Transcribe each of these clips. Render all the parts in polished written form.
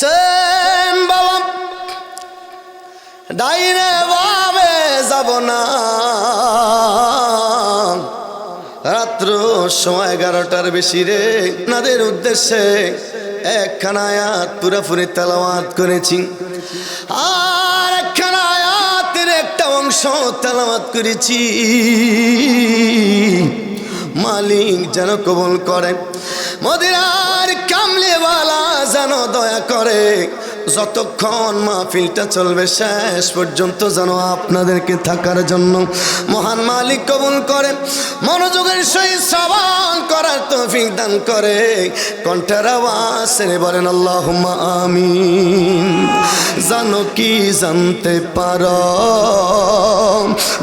সেন বাবা ডাইনে বামে যাব না। রাত্র সময় 11টার বেশি রে। আপনাদের উদ্দেশ্যে একখানা আয়াত পুরোপুরি তেলাওয়াত করেছি, আর একখানা আয়াতের একটা অংশ তেলাওয়াত করেছি। মালিক যেন কবুল করে, মদিনার কামলিওয়ালা যেন দয়া করে, যতক্ষণ মাহফিলটা চলবে শেষ পর্যন্ত যেন আপনাদেরকে থাকার জন্য মহান মালিক কবুল করে, মনোযোগের সহিত শ্রবণ করার তৌফিক দান করে। কণ্ঠের আওয়াজ ছেড়ে বলেন আল্লাহুম্মা আমিন। জানো কি জানতে পারো,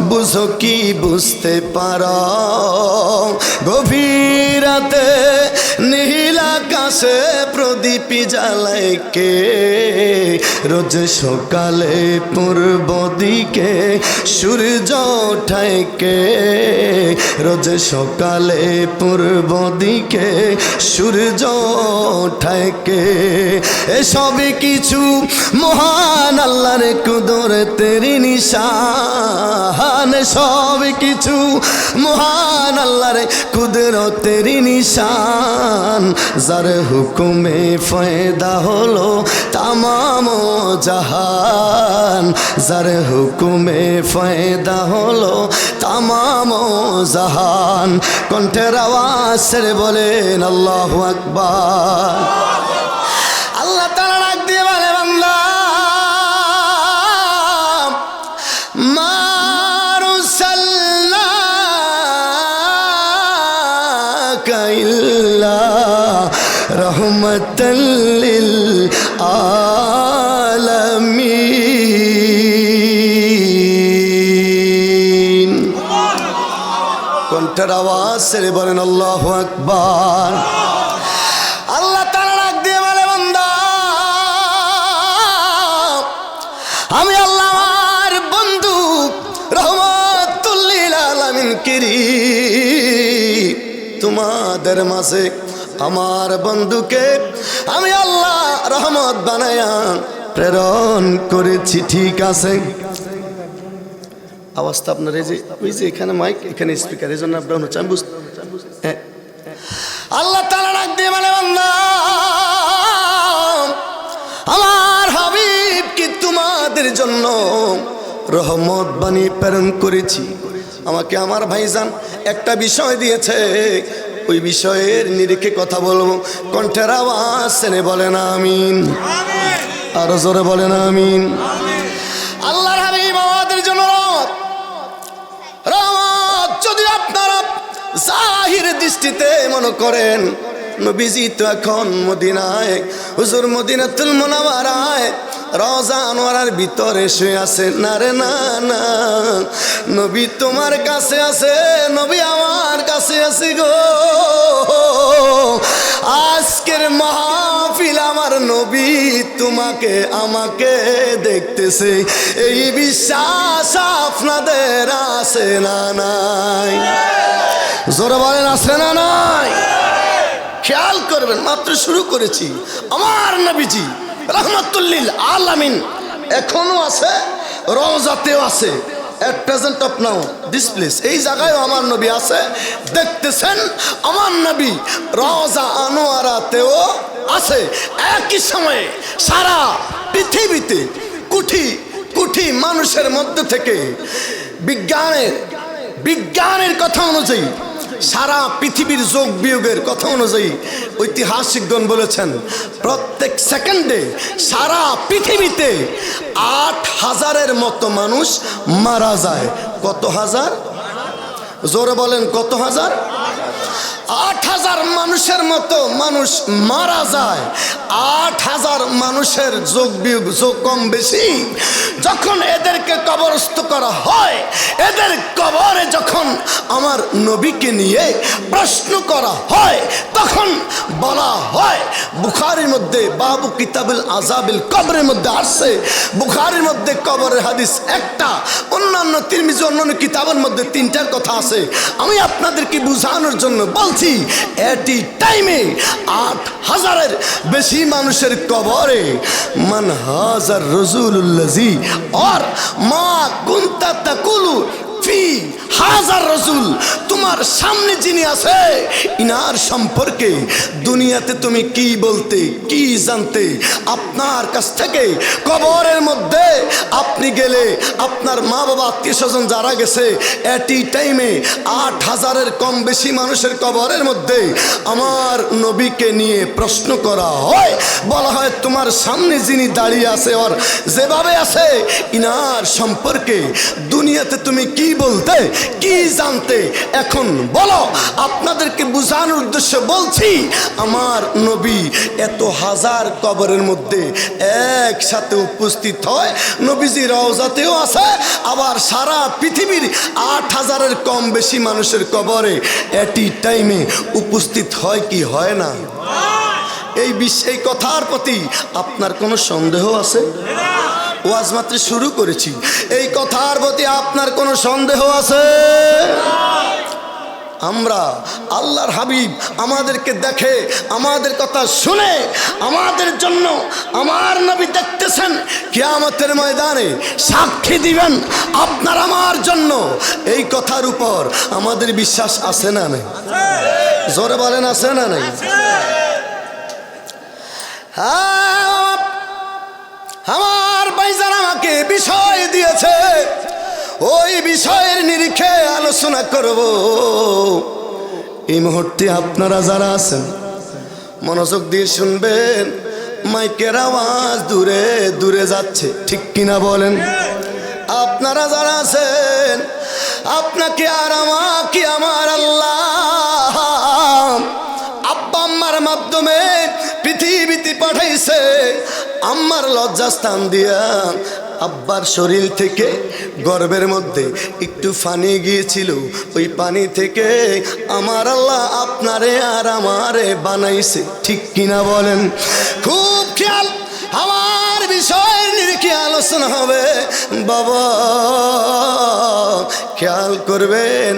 বুঝো কি বুঝতে পারো, গভীর রাতে নীল আকাশে প্রদীপ জ্বালায় কে, রোজ সকালে পূর্ব দিকে সূর্য ওঠায় কে, রোজ সকালে পূর্ব দিকে সূর্য ওঠায় কে। এসবই কিছু মহান আল্লাহর কুদরতের নিশান, সব কিছু মহান আল্লাহর কুদরতের নিশান। যার হুকুমে ফয়দা হলো তামাম জাহান, যার হুকুমে ফয়দা হলো তামাম জাহান। কণ্ঠের আওয়াজ ছেড়ে বলেন আল্লাহু আকবার। আল্লাহ তাআলা ডাক দিয়ে বলে, বান্দা মা আরসালনাকা ইল্লা রাহমাতাল লিল আলামিন। কণ্ঠের আওয়াজ ছেড়ে বলেন আল্লাহু আকবার। আল্লাহ তাআলা ডাক দিয়ে বলে, বান্দা আমি আল্লাহ আমার বন্ধু রহমাতুল লিল আলামিন করি, তোমাদের মাঝে আমার বন্ধুকে আমি আল্লাহ রহমত বানায়া প্রেরণ করেছি। ঠিক আছে, আওয়াজটা আপনার এই যে ওই যে এখানে মাইক, এখানে স্পিকার, এই জন্য আপনার হচ্ছে আমি বুঝতে। আল্লাহ তাআলা ডাক দিয়ে বলে, বান্দা আমার হাবিব কি তোমাদের জন্য রহমত বানিয়ে প্রেরণ করেছি। আমাকে আমার ভাইজান একটা বিষয় দিয়েছে, ওই বিষয়ের নিরিখে কথা বলবো। কণ্ঠের আওয়াজ ছেড়ে বলেন আমিন, আরো জোরে বলেন আমিন। আল্লাহর হাবিব আমাদের জন্য রহমত। যদি আপনারা জাহির দৃষ্টিতে মনে করেন নবীজি তো এখন মদিনায়, হুজুর মদিনাতুল মুনাওয়ারায় রওজা আনোয়ারার ভিতরে শুয়ে আছে, না রে না না, নবী তোমার কাছে আছে, নবী আমার কাছে আছে গো। আজকের মাহফিল আমার নবী তোমাকে আমাকে দেখতেছে, এই বিশ্বাস আপনাদের আছে না নাই? জোরে বলেন আছে না নাই? খেয়াল করবেন, মাত্র শুরু করেছি। আমার নবীজি রাহমাতুল লিল আলামিন এখনো আছে, রওজাতেও আছে। At present of now this place, এই জায়গায়ও আমার নবী আছে, দেখতেছেন। আমার নবী রওজা আনোয়ারাতেও আছে। একই সময়ে সারা পৃথিবীতে কোটি কোটি মানুষের মধ্যে থেকে বিজ্ঞানের কথা অনুযায়ী, সারা পৃথিবীর যোগ বিয়োগের কথা অনুযায়ী ঐতিহাসিকগণ বলেছেন প্রত্যেক সেকেন্ডে সারা পৃথিবীতে 8,000-এর মতো মানুষ মারা যায়। কত হাজার? জোরে বলেন কত হাজার? 8,000 মানুষের মতো মানুষ মারা যায়। 8,000 মানুষের যোগ বিয়োগ যোগ কম বেশি। যখন এদেরকে কবরস্থ করা হয়, এদের কবরে যখন আমার নবীকে নিয়ে প্রশ্ন করা হয়, তখন বলা হয়, বুখারীর মধ্যে বাবু কিতাবুল আযাবিল কবরের মধ্যে আসছে। বুখারীর মধ্যে কবরের হাদিস একটা, অন্যান্য তিরমিজি অন্যান্য কিতাবের মধ্যে 3টার কথা আছে। আমি আপনাদেরকে বুঝানোর জন্য বল বলছি এটি টাইমে 8,000-এর বেশি মানুষের কবরে মান হাজার রসুলুল্লাজি আর মা কুনতা তাকুলু ফি হাজার রসুল, তোমার সামনে যিনি আছে ইনার সম্পর্কে দুনিয়াতে তুমি কি বলতে কি জানতে? আপনার কাছ থেকে কবরের মধ্যে আপনি গেলে আপনার মা বাবা আত্মীয় স্বজন যারা গেছে এটি টাইমে 8,000-এর কম বেশি মানুষের কবরের মধ্যে আমার নবীকে নিয়ে প্রশ্ন করা হয়, বলা হয় তোমার সামনে যিনি দাঁড়িয়ে আছে আর যেভাবে আছে ইনার সম্পর্কে দুনিয়াতে তুমি কি বলতে কি জানতে? এখন বলো, আপনাদেরকে বোঝানোর উদ্দেশ্যে বলছি, আমার নবী এত হাজার কবরের মধ্যে একসাথে উপস্থিত হয়। নবীজি রওজাতেও আছে, আবার সারা পৃথিবীর 8,000-এর কম বেশি মানুষের কবরে এটি টাইমে উপস্থিত হয় কি হয় না? এই কথার প্রতি আপনার কোনো সন্দেহ আছে? ওয়াজ মাত্র শুরু করেছি, এই কথার প্রতি আপনার কোনো সন্দেহ আছে? আমরা আল্লাহর হাবিব আমাদেরকে দেখে, আমাদের কথা শুনে, আমাদের জন্য আমার নবী দেখতেছেন, কিয়ামতের ময়দানে সাক্ষী দিবেন আপনার আমার জন্য। এই কথার উপর আমাদের বিশ্বাস আছে না নাই? জোরে বলেন আছে না নাই? হ্যাঁ, আমার ভাইজান আমাকে বিষয় দিয়েছে, ওই বিষয়ের নিরিখে আলোচনা করব। এই মুহূর্তে আপনারা যারা আছেন মনোযোগ দিয়ে শুনবেন, মাইকের আওয়াজ দূরে দূরে যাচ্ছে, ঠিক কিনা বলেন? আপনারা যারা আছেন, আপনাকে আর আমাকে আমার আল্লাহ আব্বা আম্মার মাধ্যমে পৃথিবীতে পাঠাইছে। আম্মার লজ্জাস্থান দিয়া আব্বার শরীর থেকে গর্ভের মধ্যে একটু পানি গিয়েছিল, ওই পানি থেকে আমার আল্লাহ আপনারে আর আমারে বানাইছে, ঠিক কিনা বলেন? খুব খেয়াল, আমার বিষয়ের নিরিখে আলোচনা হবে বাবা, খেয়াল করবেন।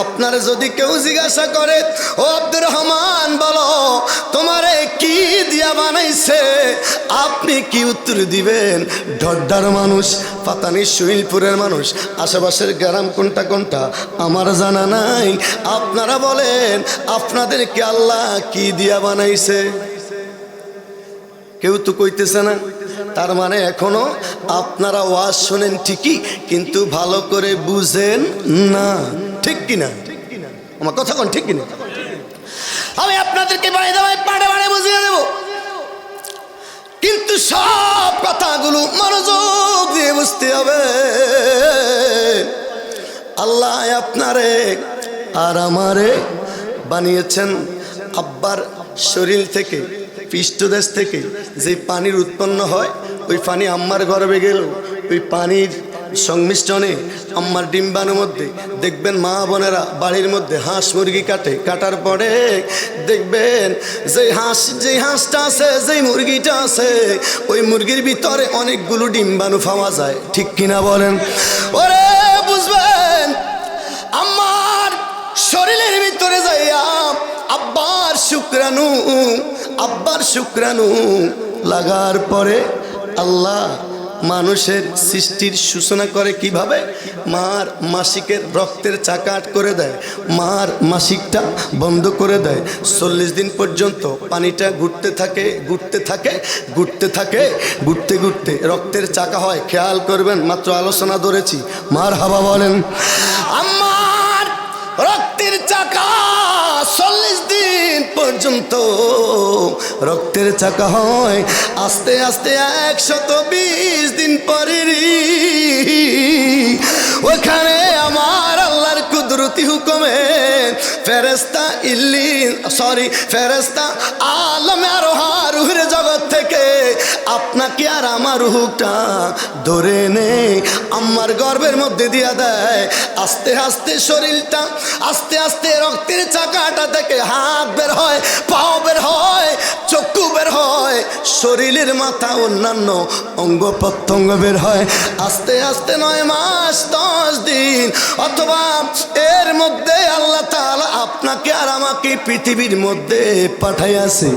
আপনার যদি কেউ জিজ্ঞাসা করে, ও আব্দুর রহমান বলো তোমারে কি দিয়া বানাইছে, আপনি কি উত্তর দিবেন? ঢড্ডার মানুষ, পাতানি শৈলপুরের মানুষ, আশেপাশের গ্রাম কোনটা কোনটা আমার জানা নাই। আপনারা বলেন আপনাদেরকে আল্লাহ কি দিয়া বানাইছে? কেউ তো কইতেছে না। তার মানে এখনো আপনারা ওয়াজ শোনেন ঠিকই, কিন্তু ভালো করে বুঝেন না, ঠিক কিনা? আমার কথা কোন ঠিক কিনা? আমি আপনাদেরকে বাড়ি দেওয়ায় পাড়ে পাড়ে বুঝিয়ে দেব, কিন্তু সব কথাগুলো মনোযোগ দিয়ে বুঝতে হবে। আল্লাহ আপনারে আর আমারে বানিয়েছেন আব্বার শরীর থেকে, পৃষ্ঠদেশ থেকে যে পানির উৎপন্ন হয়, ওই পানি আম্মার গর্ভে গেল, ওই পানির সংমিশ্রণে আম্মার ডিম্বাণুর মধ্যে দেখবেন মা বোনেরা বাড়ির মধ্যে হাঁস মুরগি কাটার পরে দেখবেন যে হাঁসটা আছে, যেই মুরগিটা আছে, ওই মুরগির ভিতরে অনেকগুলো ডিম্বাণু পাওয়া যায়, ঠিক কিনা বলেন? ওরে বুঝবেন, আমার শরীরের ভিতরে যাইয়া আব্বার শুক্রাণু লাগার পরে আল্লাহ মানুষের সৃষ্টির সূচনা করে কিভাবে? মার মাসিকের রক্তের চাকা আট করে দেয়, মার মাসিকটা বন্ধ করে দেয়। 40 দিন পর্যন্ত পানিটা ঘুরতে ঘুরতে রক্তের চাকা হয়। খেয়াল করবেন, মাত্র আলোচনা ধরেছি, মার হাবা বলেন। আমার রক্তের চাকা 40 দিন পর্যন্ত রক্তের চাকা হয়, আস্তে আস্তে 120 দিন পরে ওখানে আমার আল্লাহর কুদরতি হুকুমে ফেরেশতা আলমে আরোহা রুহের জগৎ থেকে আপনাকে আর আমার রুহটা ধরে নে আমার গর্ভের মধ্যে দিয়া দেয়। আস্তে আস্তে শরীরটা আস্তে আস্তে রক্তের চাকাটা থেকে হাত বের হয়, পাও বের হয়, চক্ষু বের হয়, শরীরের মাথা অন্যান্য অঙ্গ প্রত্যঙ্গ বের হয়। আস্তে আস্তে 9 মাস 10 দিন অথবা এর মধ্যে আল্লাহ তাআলা আপনাকে আর আমাকে পৃথিবীর মধ্যে পাঠাইয়াছে,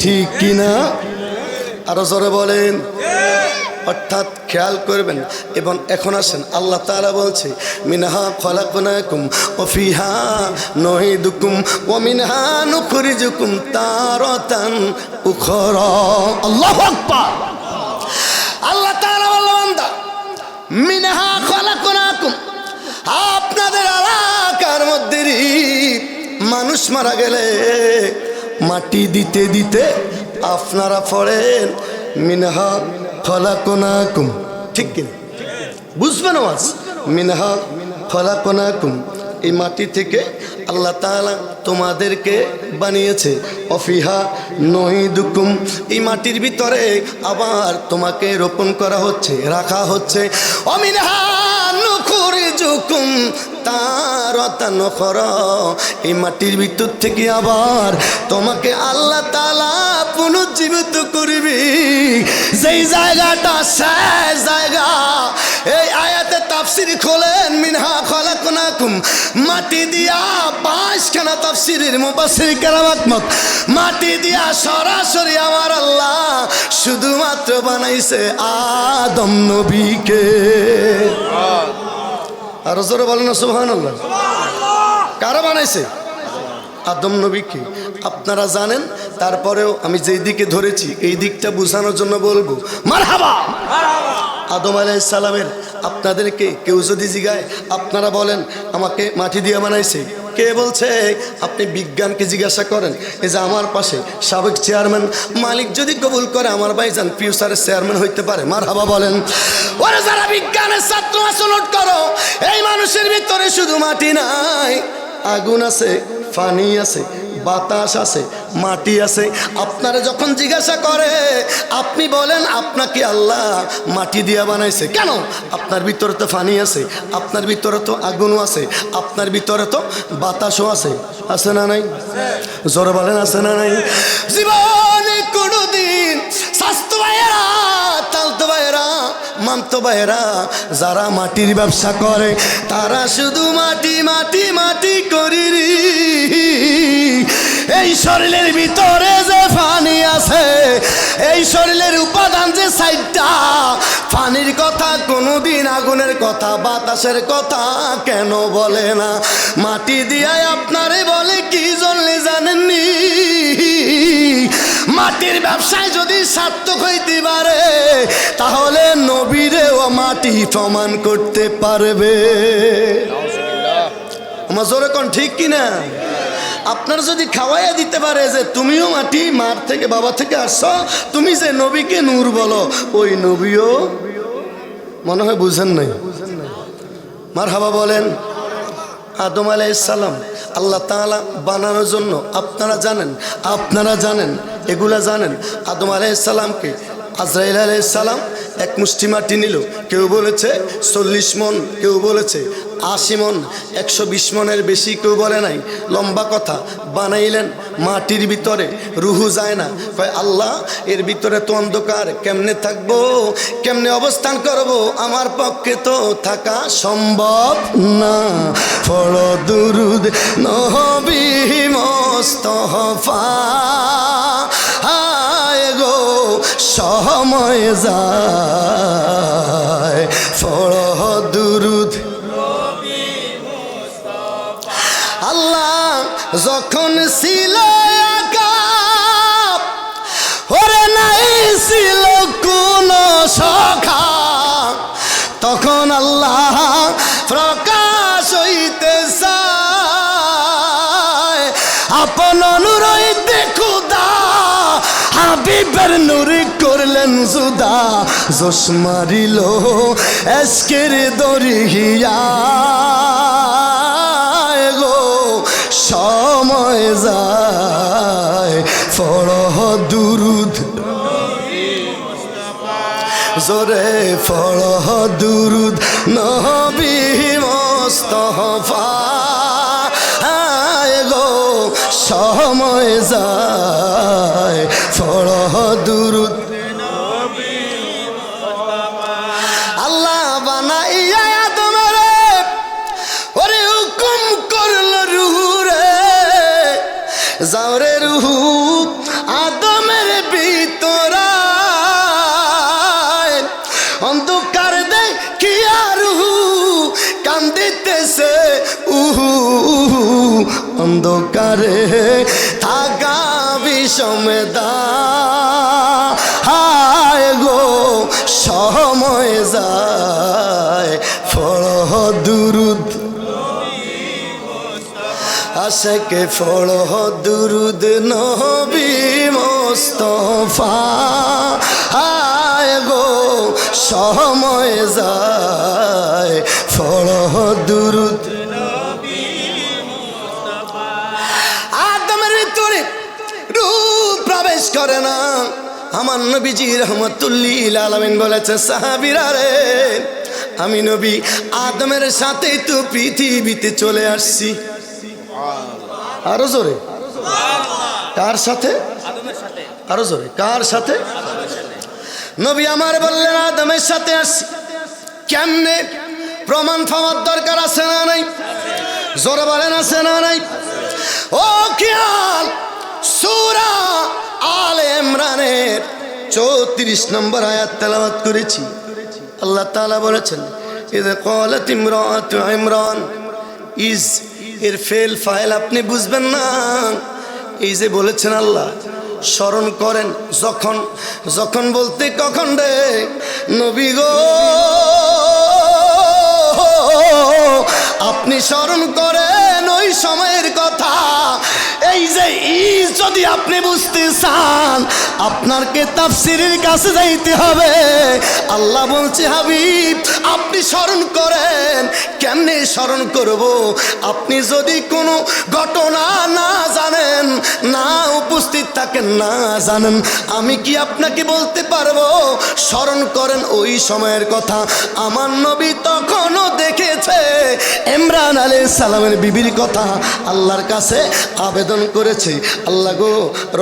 ঠিক কিনা? আরো জোরে বলেন। অর্থাৎ খেয়াল করবেন। এবং এখন আসেন, আল্লাহ তাআলা বলছে মিনহা খলাকনাকুম ওয়া ফিহা নুঈদুকুম ওয়া মিনহা নুখরিজুকুম তারাতান উখরা। আল্লাহু আকবার। আল্লাহ তাআলা বললেন বান্দা মিনহা খলাকনাকুম, আপনাদের এলাকার মধ্যে মানুষ মারা গেলে মাটি দিতে দিতে আপনারা পড়েন মিনহা খলাকনাকুম, ঠিক কিনা? বুঝবেন আওয়াজ? মিনহা খলাকনাকুম, এই মাটি থেকে আল্লাহ তাআলা তোমাদেরকে বানিয়েছে। অফিহা নুঈদুকুম, এই মাটির ভিতরে আবার তোমাকে রোপণ করা হচ্ছে, রাখা হচ্ছে। অমিনহা নুখরিজুকুম তারাতান উখরা, এই মাটির ভিতর থেকে আবার তোমাকে আল্লাহ তাআলা পুনর্জীবিত করবে। যেই জায়গাটা শেষ জায়গা, এই আয়াতে তাফসীর খোলেন মিনহা খলাকনাকুম, মাটি দিয়া 22খানা তাফসীরের মুফাসসির কেরামাত মত, মাটি দিয়া সরাসরি আমার আল্লাহ শুধুমাত্র বানাইছে আদম নবীকে। আর জোরে বলেন না সুবহানাল্লাহ। কারা বানাইছে? আদম নবীকে। আপনারা জানেন, তারপরেও আমি যেই দিকে ধরেছি এই দিকটা বোঝানোর জন্য বলবো মারহাবা। আদম আলাইহিস সালামের আপনাদেরকে কেউ যদি জিগায়, আপনারা বলেন আমাকে মাটি দিয়ে বানাইছে, কে বলছে? আপনি বিজ্ঞানকে জিজ্ঞাসা করেন। এই যে আমার পাশে সাবেক চেয়ারম্যান মালিক যদি কবুল করে আমার ভাইজান ফিউচারের চেয়ারম্যান হইতে পারে। মারহাবা বলেন। ওরে যারা বিজ্ঞানের ছাত্র আছো, নোট করো, এই মানুষের ভিতরে শুধু মাটি নাই, আগুন আছে, পানি আছে, বাতাস আছে, মাটি আছে। আপনারা যখন জিজ্ঞাসা করে আপনি বলেন আপনাকে আল্লাহ মাটি দিয়া বানাইছে কেন? আপনার ভিতরে তো পানি আছে, আপনার ভিতরে তো আগুনও আছে, আপনার ভিতরে তো বাতাসও আছে। আছে না নাই? জোরে বলেন আছে না নাই? জীবনে কোনোদিন স্বাস্থ্য ভাইয়েরা, তালতো ভাইয়েরা, মামতো ভাইয়েরা যারা মাটির ব্যবসা করে তারা শুধু মাটি মাটি মাটি করি। এই শরীরের ভিতরে যে পানি আছে, এই শরীরের উপাদান যে 4টা, পানির কথা কোনোদিন, আগুনের কথা, বাতাসের কথা কেন বলে না? মাটি দিয়ে আপনারে বলে কি জন্যে জানেননি? মাটির ব্যবসায় যদি সার্থক হইতে পারে তাহলে নবীরেও মাটি প্রমাণ করতে পারবে। আমার জোরে কোন ঠিক কিনা? আপনার যদি খাওয়াইয়া দিতে পারে যে তুমিও মাটি, মার থেকে বাবা থেকে আসছো, তুমি যে নবীকে নূর বলো, ওই নবীও মনে হয় বুঝেন নাই। মারহাবা বলেন। আদম আলাইহিস সালাম আল্লাহ তাআলা বানানোর জন্য আপনারা জানেন এগুলা জানেন। আদম আলাইহিস সালামকে আজরাইল আলাইহিস সালাম এক মুষ্টি মাটি নিল, কেউ বলেছে 40 মণ, কেউ বলেছে 80 মণ, 120 মণের বেশি কেউ বলে নাই। লম্বা কথা বানাইলেন, মাটির ভিতরে রুহু যায় না। কয় আল্লাহ এর ভিতরে তো অন্ধকার, কেমনে থাকবো, কেমনে অবস্থান করব, আমার পক্ষে তো থাকা সম্ভব না। পড়ো দুরুদ নবী মুস্তাফা, হায় গো সময় যায়, পড়ো দুরুদ। আল্লাহ যখন ছিল একা, ওরে নাই ছিল কোন সখা, তখন আল্লাহ প্রকাশ হইতে চায়, আপন অনুরোধে খুদা হাবিবের নূরে করলেন জুদা, জোশ মারিল এসকের দরিয়া, সময় যায়, পড়ো দুরুদ। জোরে পড়ো দুরুদ নবী মুস্তাফা গো সময় যায় পড়ো দুরুদ আল্লাহ বানাইয়া আদমরে ওরে হুকুম করলো রুহু রে যাও রে রুহু আদমের ভিতরা অন্ধকার দেখিয়া রুহু কান্দিতেছে উহু অন্ধকারে থাকা বিষমেদা হায় গো সময় যায় ফড়হ দুরুদ আশেকে ফড়হ দুরুদ নবী মুস্তাফা হায় গো সময় যায় ফড়হ দুরুদ আদমের ভিতরে রূহ প্রবেশ করে না আমার নবীজি রহমতুল্লিল আলামিন বলেছে সাহাবীরা রে আমি নবী আদমের সাথে তো পৃথিবীতে চলে আসছি আরো জোরে কার সাথে আরো জোরে কার সাথে নবী আমার বললেন আদমের সাথে আসছি কেমনে প্রমাণ পাওয়ার দরকার আছে না নাই জোরে বলেন আছে না নাই ও খেয়াল সূরা আলে ইমরানের 34 নম্বর আয়াত তেলাওয়াত করেছি আল্লাহ তাআলা বলেছেন ইযা ক্বালাত ইমরাতু ইমরান ইজ এর ফেল ফাইল আপনি বুঝবেন না এই যে বলেছেন আল্লাহ স্মরণ করেন যখন যখন বলতে কখন রে নবী গো আপনি স্মরণ করেন ওই সময়ের কথা এই যে ইজ যদি আপনি বুঝতে চান আপনাকে তাফসীরের কাছে যাইতে হবে আল্লাহ বলছে হাবিব আপনি স্মরণ করেন কেমনে স্মরণ করব আপনি যদি কোনো ঘটনা না জানেন না উপস্থিত থাকেন না জানেন আমি কি আপনাকে বলতে পারবো স্মরণ করেন ওই সময়ের কথা আমার নবী তখনও দেখেছে ইমরান আলাইহিস সালামের বিবির কথা আল্লাহর কাছে আবেদন করেছে আল্লাহ গো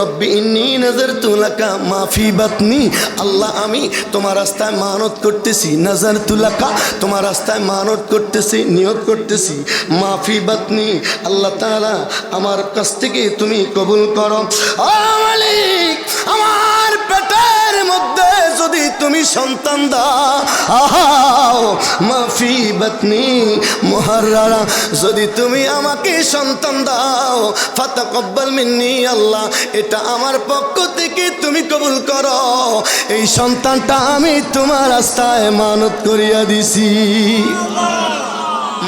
রব্বি ইন্নী নাযারতু লাকা মা ফি বাতনি আল্লাহ আমি তোমার রাস্তায় মানত করতেছি নাযারতু লাকা তোমার রাস্তায় মানত করতেছি নিয়ত করতেছি মা ফি বাতনি আল্লাহ তাআলা আমার কাছ থেকে তুমি কবুল করো ও মালিক আমার পেটের মধ্যে যদি তুমি সন্তান দাও মা ফি বাতনি মুহাররারা যদি তুমি আমাকে সন্তান দাও ফাতাকাব্বাল মিন্নি আল্লাহ এটা আমার পক্ষ থেকে তুমি কবুল করো এই সন্তানটা আমি তোমার রাস্তায় মানত করিয়া দিছি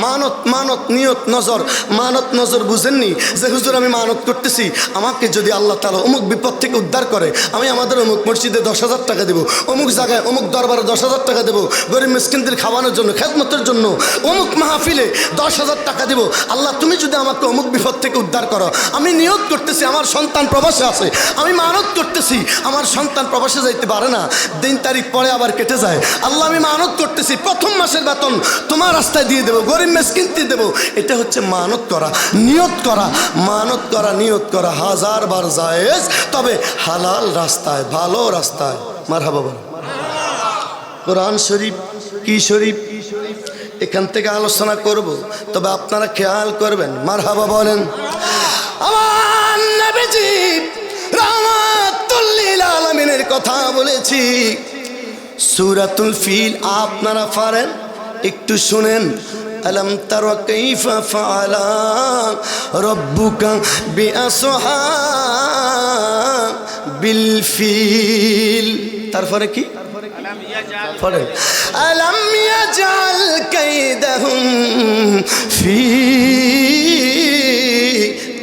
মানত মানত নিয়ত নজর মানত নজর বুঝেননি যে হুজুর আমি মানত করতেছি আমাকে যদি আল্লাহ তাআলা অমুক বিপদ থেকে উদ্ধার করে আমি আমাদের অমুক মসজিদে 10,000 টাকা দেবো অমুক জায়গায় অমুক দরবারে 10,000 টাকা দেবো গরিব মিসকিনদের খাওয়ানোর জন্য খেদমতের জন্য অমুক মাহফিলে 10,000 টাকা দেবো আল্লাহ তুমি যদি আমাকে অমুক বিপদ থেকে উদ্ধার করো আমি নিয়ত করতেছি আমার সন্তান প্রবাসে আছে আমি মানত করতেছি আমার সন্তান প্রবাসে যাইতে পারে না দিন তারিখ পরে আবার কেটে যায় আল্লাহ আমি মানত করতেছি প্রথম মাসের বেতন তোমার রাস্তায় দিয়ে দেবো গরিব মিসকিনকে দেবো এটা হচ্ছে মানত করা নিয়ত করা মানত করা নিয়ত করা হাজার বার জায়েজ তবে হালাল রাস্তায় ভালো রাস্তায় মারহাবা বলেন কোরআন শরীফ কি শরীফ এখান থেকে আলোচনা করব তবে আপনারা খেয়াল করবেন মারহাবা বলেন আমার নবীজি রাহমাতুল লিল আলামিনের কথা বলেছি সূরাতুল ফিল আপনারা পারেন একটু শুনেন ألم تر كيف فعل ربك بأصحاب الفيل তারপরে কি পড়েন ألم يجعل كيدهم في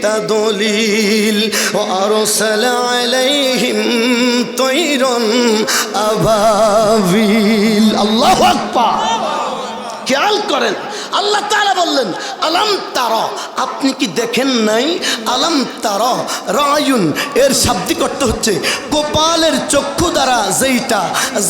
تضليل وأرسل عليهم طيرا أبابيل الله أكبر খেয়াল করেন আল্লাহ তাআলা বললেন আলাম তারা, আপনি কি দেখেন নাই? আলাম তারা রায়ুন এর শাব্দিক অর্থ হচ্ছে কপালের চক্ষু দ্বারা যেইটা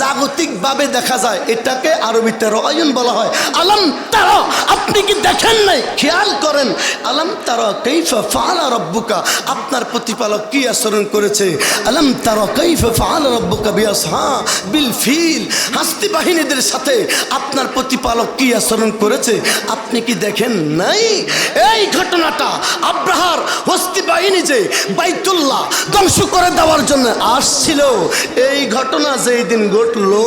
জাগতিকভাবে দেখা যায় এটাকে আরবিতে রায়ুন বলা হয়। আলাম তারা, আপনি কি দেখেন নাই? খেয়াল করেন, আলাম তারা কাইফা ফাআলা রাব্বুকা, আপনার প্রতিপালক কি আচরণ করেছে। আলাম তারা কাইফা ফাআলা রাব্বুকা বিআসহাবিল ফিল, হাস্তি বাহিনীদের সাথে আপনার প্রতিপালক কি আচরণ করেছে আপনি কি দেখেন নাই? এই ঘটনাটা আব্রাহার হস্তি বাহিনী যে বাইতুল্লাহ ধ্বংস করে দেওয়ার জন্য আসছিল, এই ঘটনা যেই দিন ঘটলো,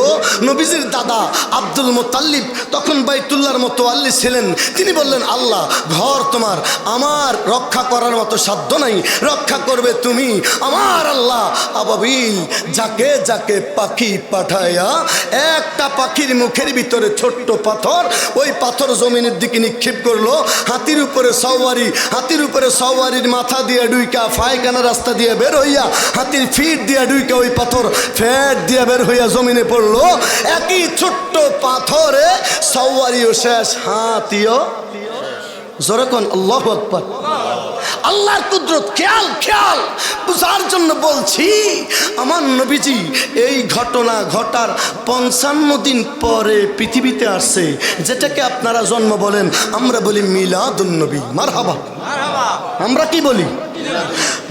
নবীজির দাদা আব্দুল মুত্তালিব তখন বাইতুল্লাহর মোতাওয়াল্লি ছিলেন। তিনি বললেন আল্লাহ, ঘর তোমার, আমার রক্ষা করার মতো সাধ্য নাই, রক্ষা করবে তুমি। আমার আল্লাহ আবাবিল যাকে যাকে পাখি পাঠায়া একটা পাখির মুখের ভিতরে ছোট্ট পাথর, ওই পাথর জমিনের দিকে নিক্ষেপ করলো। হাতির উপরে সওয়ারির মাথা দিয়ে ডুইকা পায়খানা রাস্তা দিয়ে বের হইয়া, হাতির ফিট দিয়ে ডুইকা ওই পাথর ফ্যাট দিয়ে বের হইয়া জমিনে পড়লো। একই ছোট্ট পাথরে সওয়ারিও শেষ, হাতিও। জোরেকন আল্লাহু আকবার। আল্লাহর কুদরত খেয়াল খেয়াল বুঝার জন্য বলছি, আমার নবীজি এই ঘটনা ঘটার 55 দিন পরে পৃথিবীতে আসছে, যেটাকে আপনারা জন্ম বলেন, আমরা বলি মিলাদুন নবী। মারহাবা, আমরা কি বলি?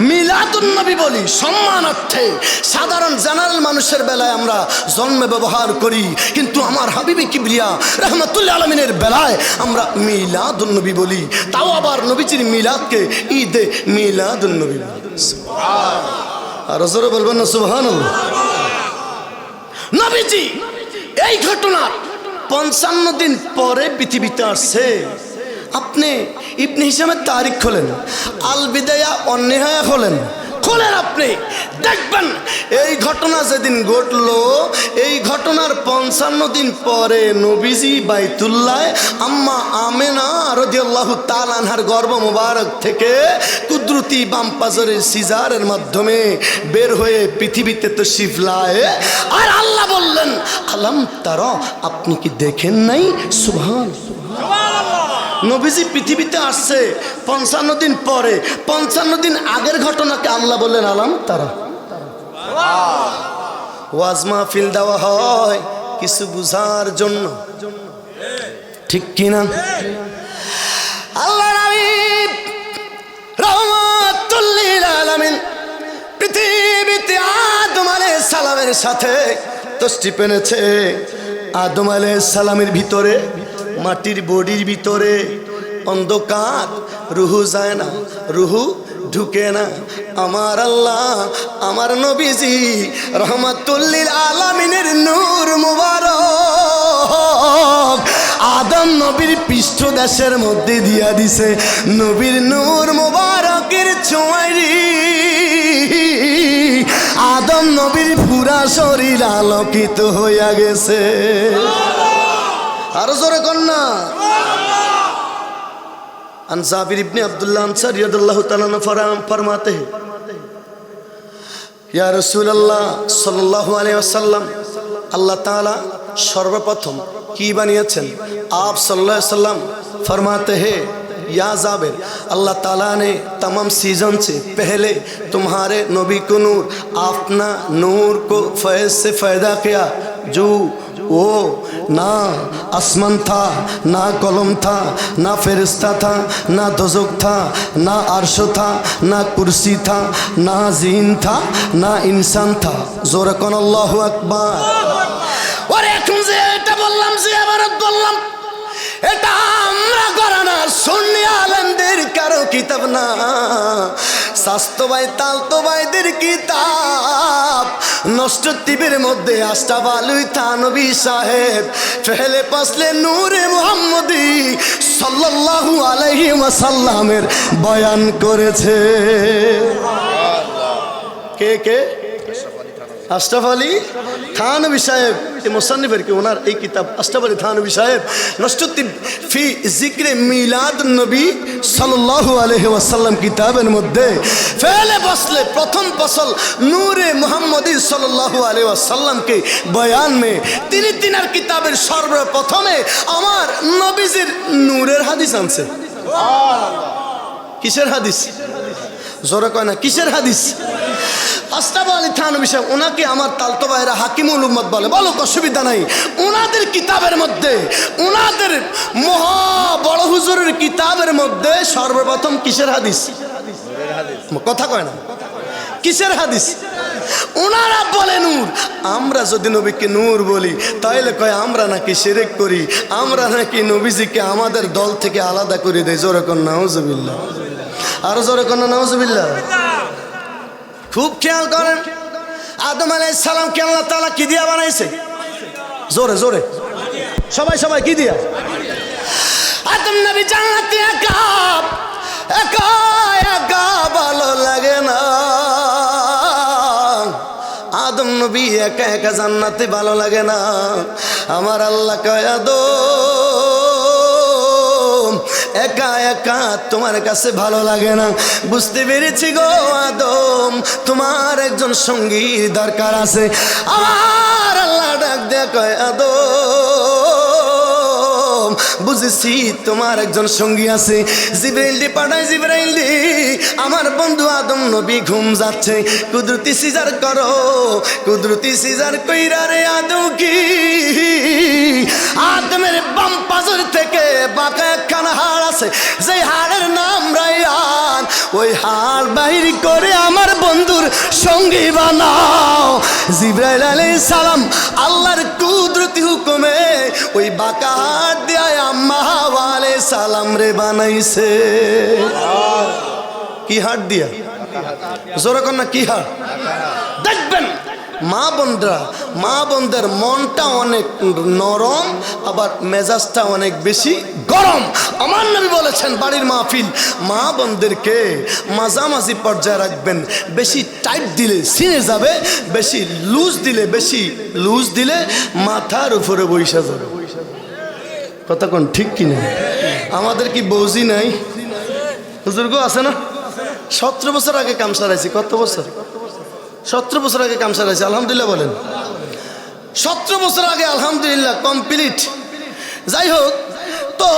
মিলাদুন নবী বলি সম্মানার্থে। সাধারণ জেনারেল মানুষের বেলায় আমরা জন্মে ব্যবহার করি, কিন্তু আমার হাবিবে কিবরিয়া রাহমাতুল্লাহ আলামিনের বেলায় আমরা মিলাদুন নবী বলি। তাও আবার নবীজির মিলাদকে ঈদে মিলাদুন নবী বলি। আর জোরে বলবেন না সুবহানাল্লাহ। নবীজি এই ঘটনার 55 দিন পরে পৃথিবীতে আসছে। আপনি ইবনে হিশামের তারিখ খোলেন, আল বিদায়া অন্নেহায়া খোলেন, আপনি দেখবেন এই ঘটনা যেদিন ঘটলো, এই ঘটনার 55 দিন পরে নবীজি বাইতুল্লাহ আম্মা আমেনা রাদিয়াল্লাহু তাআলা আনহার গর্ভ মুবারক থেকে কুদরতি বাম পাজরের সিজারের মাধ্যমে বের হয়ে পৃথিবীতে তাশরীফ লায়। আর আল্লাহ বললেন আলাম তারা, আপনি কি দেখেন নাই? সুবহানাল্লাহ। নবীজি পৃথিবীতে আসছে 55 দিন পরে, 55 দিন আগের ঘটনাকে আল্লাহ বললেন আলাম তারা। ওয়াজ মাহফিল দেওয়া হয় কিছু বুঝার জন্য, ঠিক কিনা? আল্লাহ হাবিব রাহমাতুল লিল আলামিন পৃথিবীতে আদম আলাইহিস সালামের সাথে তাশরীফ এনেছে। আদম আলাইহিস সালামের ভিতরে, মাটির বডির ভিতরে অন্ধকার, রুহু যায় না, রুহু ঢুকে না। আমার আল্লাহ আমার নবীজি রাহমাতুল লিল আলামিনের নূর মুবারক আদম নবীর পৃষ্ঠদেশের মধ্যে দিয়া দিছে। নবীর নূর মুবারকের ছোঁয়ারি আদম নবীর পুরা শরীর আলোকিত হইয়া গেছে। আরো জোরে কন্যা। আন জাবির ইবনে আব্দুল্লাহ আনসারী রাদিয়াল্লাহু তাআলা ফরমাতে हैं, या रसूल अल्लाह सल्लल्लाहु अलैहि वसल्लम, अल्लाह ताला सर्वप्रथम की बनिয়েছেন? आप सल्लल्लाहु अलैहि वसल्लम फरमाते हैं, या जाबिर, अल्लाह ताला ने तमाम सीजन से पहले तुम्हारे नबी को नूर, अपना नूर को फैज़ से पैदा किया, जो वो ना आसमान था, ना कलम था, ना फरिश्ता था, ना दोज़ख था, ना अर्श था, ना कुर्सी था, ना जीन था, ना इंसान था। जोर कौन अल्लाहु अकबर। और एक मुझे এটা বললাম যে আবারত বললাম, এটা আমরা করানা সুন্নি আলেমদের কারো কিতাব না, শাস্তো ভাই তালতো ভাইদের কিতাব। নষ্ট টিভির মধ্যে আশরাফ আলী থানভী সাহেব পহলে ফসলে নূরে মুহাম্মদী সাল্লাল্লাহু আলাইহি ওয়াসাল্লামের বয়ান করেছে। কে কে? আশরাফ আলী থানভী সাহেব এই মুসান্নিফের কি ওনার এই কিতাব আশরাফ আলী থানভী সাহেব নসরুদ্দিন ফি জিক্রে মিলাদ নবী সাল্লাল্লাহু আলাইহি ওয়াসাল্লাম কিতাবের মধ্যে ফেলে বসলে প্রথম ফসল নূরে মুহাম্মদী সাল্লাল্লাহু আলাইহি ওয়াসাল্লাম के बयान में তিনি তিনার কিতাবের সর্বপ্রথমে আমার নবীজির নূরের হাদিস আনছে। কিসের হাদিস? জোরে কয় না, কিসের হাদিস? আশরাফ আলী থানভী সাহেব ওনাকে আমার তালতো ভাইরা হাকিমুল উম্মত বলে, বলো অসুবিধা নাই। ওনাদের কিতাবের মধ্যে, ওনাদের মহা বড় হুজুরের কিতাবের মধ্যে সর্বপ্রথম কিসের হাদিস? কথা কয় না, কিসের হাদিস? ওনারা বলে নূর। আমরা যদি নবীকে নূর বলি তাহলে কয় আমরা নাকি শিরক করি, আমরা নাকি নবীজিকে আমাদের দল থেকে আলাদা করে দেয়। জোরে কন নাউজুবিল্লাহ, আরো জোরে কন নাউজুবিল্লাহ। খুব খেয়াল করেন, আদম আলাইহিস সালামকে আল্লাহ তাআলা কি দিয়া বানাইছে? জোরে জোরে সবাই সবাই কি দিয়া? আদম নবী জান্নাতে একা একা একা ভালো লাগে না। আদম নবী একা একা জান্নাতে ভালো লাগে না। আমার আল্লাহ কয় আদম একা একা তোমার কাছে ভালো লাগে না, বুঝতে পেরেছি গো আদম, তোমার একজন সঙ্গী দরকার আছে। আমার আল্লাহ ডাক দেয়া কয় আদম বুঝেছি তোমার একজন সঙ্গী আছে। জিবরাইল দি পাঠায়, জিবরাইল দি আমার বন্ধু আদম নবী ঘুম যাচ্ছে, কুদরতি সিজার করো। কুদরতি সিজার কইরা রে আদম কি আদমের বাম পাজর থেকে বাঁকা একখানা হাড় আছে, যে হাড়ের নাম রায়ান। ওই হাড় বাহির করে আমার বন্ধুর সঙ্গী বানাও। জিবরাইল আলাইহিস সালাম আল্লাহর কুদরতি হুকুমে ওই বাঁকা হাড় দিয়া আম্মা হাওয়া আলাইহিস সালাম রে বানাইছে। কি হাড় দিয়া? জোরে কর না, কি হাড়? দেখবেন মা বোনরা, মা বোনদের মনটা অনেক নরম, আবার মেজাজটা অনেক বেশি গরম। আমার নবী বলেছেন বাড়ির মাহফিল মা বোনদেরকে মাঝামাঝি পর্যায়ে রাখবেন। বেশি টাইট দিলে ছিঁড়ে যাবে, বেশি লুজ দিলে মাথার উপরে বৈশা যাবে। কথা কোন ঠিক কিনা? আমাদের কি বৌজি নাই? হুজুর গো আছে না? 17 বছর আগে কাম সারাইছি। কত বছর? 17 বছর আগে কাম সারাইছি। আলহামদুলিল্লাহ বলেন। 17 বছর আগে আলহামদুলিল্লাহ কমপ্লিট। যাই হোক, তো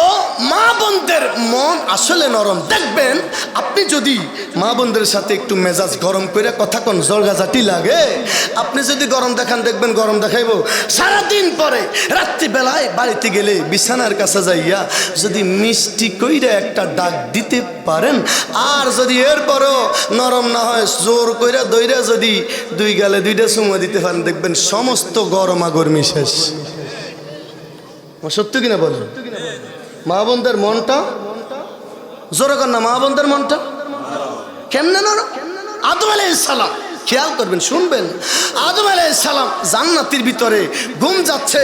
মা বোনদের মন আসলে নরম। দেখবেন আপনি যদি মা বোনদের সাথে একটু মেজাজ গরম করে কথা কোন জলগাজাটি লাগে, আপনি যদি গরম দেখান দেখবেন গরম দেখাইব। সারাদিন পরে রাত্রিবেলায় বাড়িতে গেলে বিছানার কাছে যাইয়া যদি মিষ্টি কইরা একটা ডাক দিতে পারেন, আর যদি এরপরও নরম না হয় জোর কইরা দইরা যদি 2 গালে 2টা চুমা দিতে পারেন, দেখবেন সমস্ত গরমা গরমি শেষ। সত্য কিনা বলেন? মা বোনদের মনটা জোরে কর না, মা বোনদের মনটা কেমনে নরম? আদম আলাইহিস সালাম খেয়াল করবেন, শুনবেন। আদম আলাইহিস সালাম জান্নাতের ভিতরে ঘুম যাচ্ছে।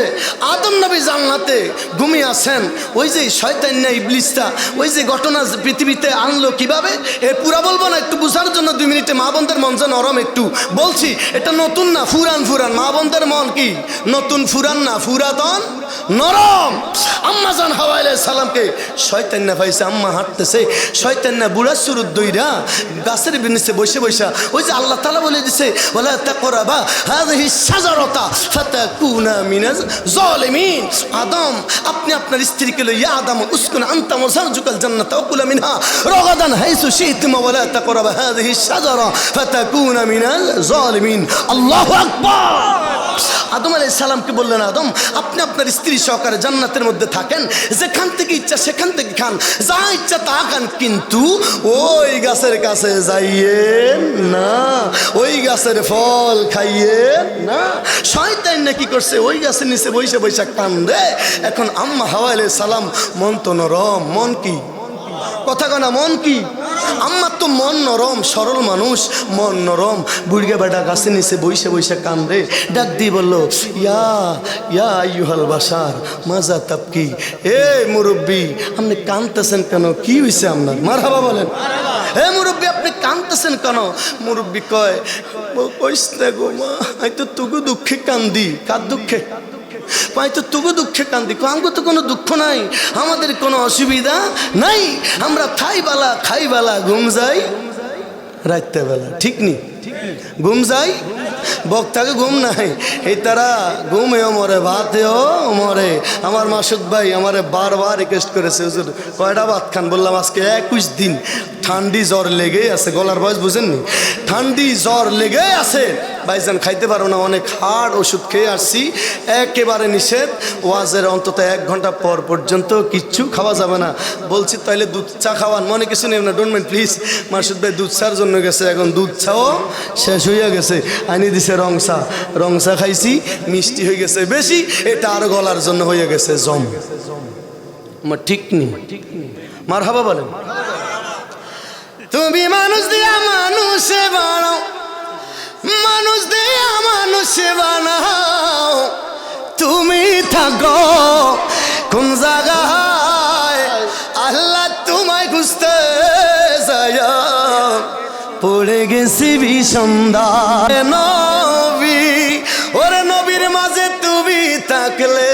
আদম নবী জান্নাতে ঘুমিয়ে আছেন। ওই যে শয়তান না ইবলিসটা ওই যে ঘটনা পৃথিবীতে আনলো কিভাবে, এ পুরা বলবো না, একটু বুঝার জন্য 2 মিনিটে। মা বোনদের মন যে নরম একটু বলছি, এটা নতুন না, ফুরান। মা বোনদের মন কি নতুন? ফুরান না, ফুরাতন নরম। আম্মা জান হাওয়া আলাইহিস সালামকে শয়তান না পাইছে। আম্মা হাঁটতেছে, শয়তান না বুড়া সুরুত দইরা গাছের নিচে বসে বসা ওই যে আল্লাহ তাআলা বলে দিছে ওয়ালা তাকরাবা হাযিহি শাজারাতা ফাতাকুনা মিনাজ জালিমিন। আদম আপনি আপনার স্ত্রীকে লইয়া আদম উসকুন আনতা ওয়া যাওজুকাল জান্নাতা ওয়া কুলা মিনহা রাগাদান হাইসু শি'তুমা ওয়ালা তাকরাবা হাযিহি শাজারা ফাতাকুনা মিনাল জালিমিন। আল্লাহু আকবার। আদম আলাইহিস সালামকে বললেন আদম আপনি আপনার স্ত্রী সহকারে জান্নাতের মধ্যে থাকেন, যেখান থেকে ইচ্ছা সেখান থেকে খান, যা ইচ্ছা তা খান, কিন্তু ওই গাছের কাছে যাইয়েন না, ওই গাছের ফল খাইয়েন না। শয়তান না কি করছে, ওই গাছের নিচে বৈশা বৈশা কান্দে। এখন আম্মা হাওয়া আলাইহিস সালাম মন তো নরম, মন কি? কথা কনা, মন কি? আম্মা তো মন নরম, সরল মানুষ, মন নরম। বুড়িয়া বেটা গাছে নিচে বইসে বইসে কান্দে, ডাক দিয়ে বললো, ইয়া ইয়া আইয়ুহাল বাশার মাজা তাবকি। এ মুরব্বী, আপনি কাঁদতেছেন কেন? কি হয়েছে আপনার? মারহাবা বলেন। হে মুরব্বী, আপনি কাঁদতেছেন কেন? মুরব্বী কয়, কইস না গো মা, আমি তো তুগু দুঃখে কান্দি। কার দুঃখে? পাই তো তুগু দুঃখে কান্দি। আঙ্গো তো কোনো দুঃখ নাই, আমাদের কোনো অসুবিধা নাই, আমরা খাইবালা খাইবালা ঘুম যাই রাইতে বেলা। ঠিক নি? ঘুম যাই, বক্তাকে ঘুম নাই, এই তারা ঘুমেও মরে, ভাতেও মরে। আমার মাসুদ ভাই আমারে বারবার রিকোয়েস্ট করেছে, হুজুর কয়টা ভাত খান? বললাম আজকে 21 দিন ঠান্ডি জ্বর লেগে আছে। গলার বয়স বুঝেননি? ঠান্ডি জ্বর লেগে আছে ভাইজান, খাইতে পারো না, অনেক হাড় ওষুধ খেয়ে আসছি, একেবারে নিষেধ। ওয়াজের অন্তত 1 ঘন্টা পর পর্যন্ত কিচ্ছু খাওয়া যাবে না। বলছি তাইলে দুধ চা খাওয়ান, মনে কিছু নেই না, ডোন্ট মাইন্ড প্লিজ। মাসুদ ভাই দুধ চার জন্য গেছে, এখন দুধ চাও শেষ হইয়া গেছে, আনি দিছে রং চা। রং চা খাইছি, মিষ্টি হয়ে গেছে বেশি, এটা আরো গলার জন্য হয়ে গেছে জম। ঠিক নেই? মারহাবা বলেন। তুমি মানুষ দিয়া মানুষে বানাও, মানুষ দিয়া মানুষে বানাও, তুমি থাকো কোন জায়গায়? আল্লাহ তোমায় খুঁজতে যায়, পড়ে গেছি বিষন্দার। নবী, ওরে নবীর মাঝে তুমি থাকলে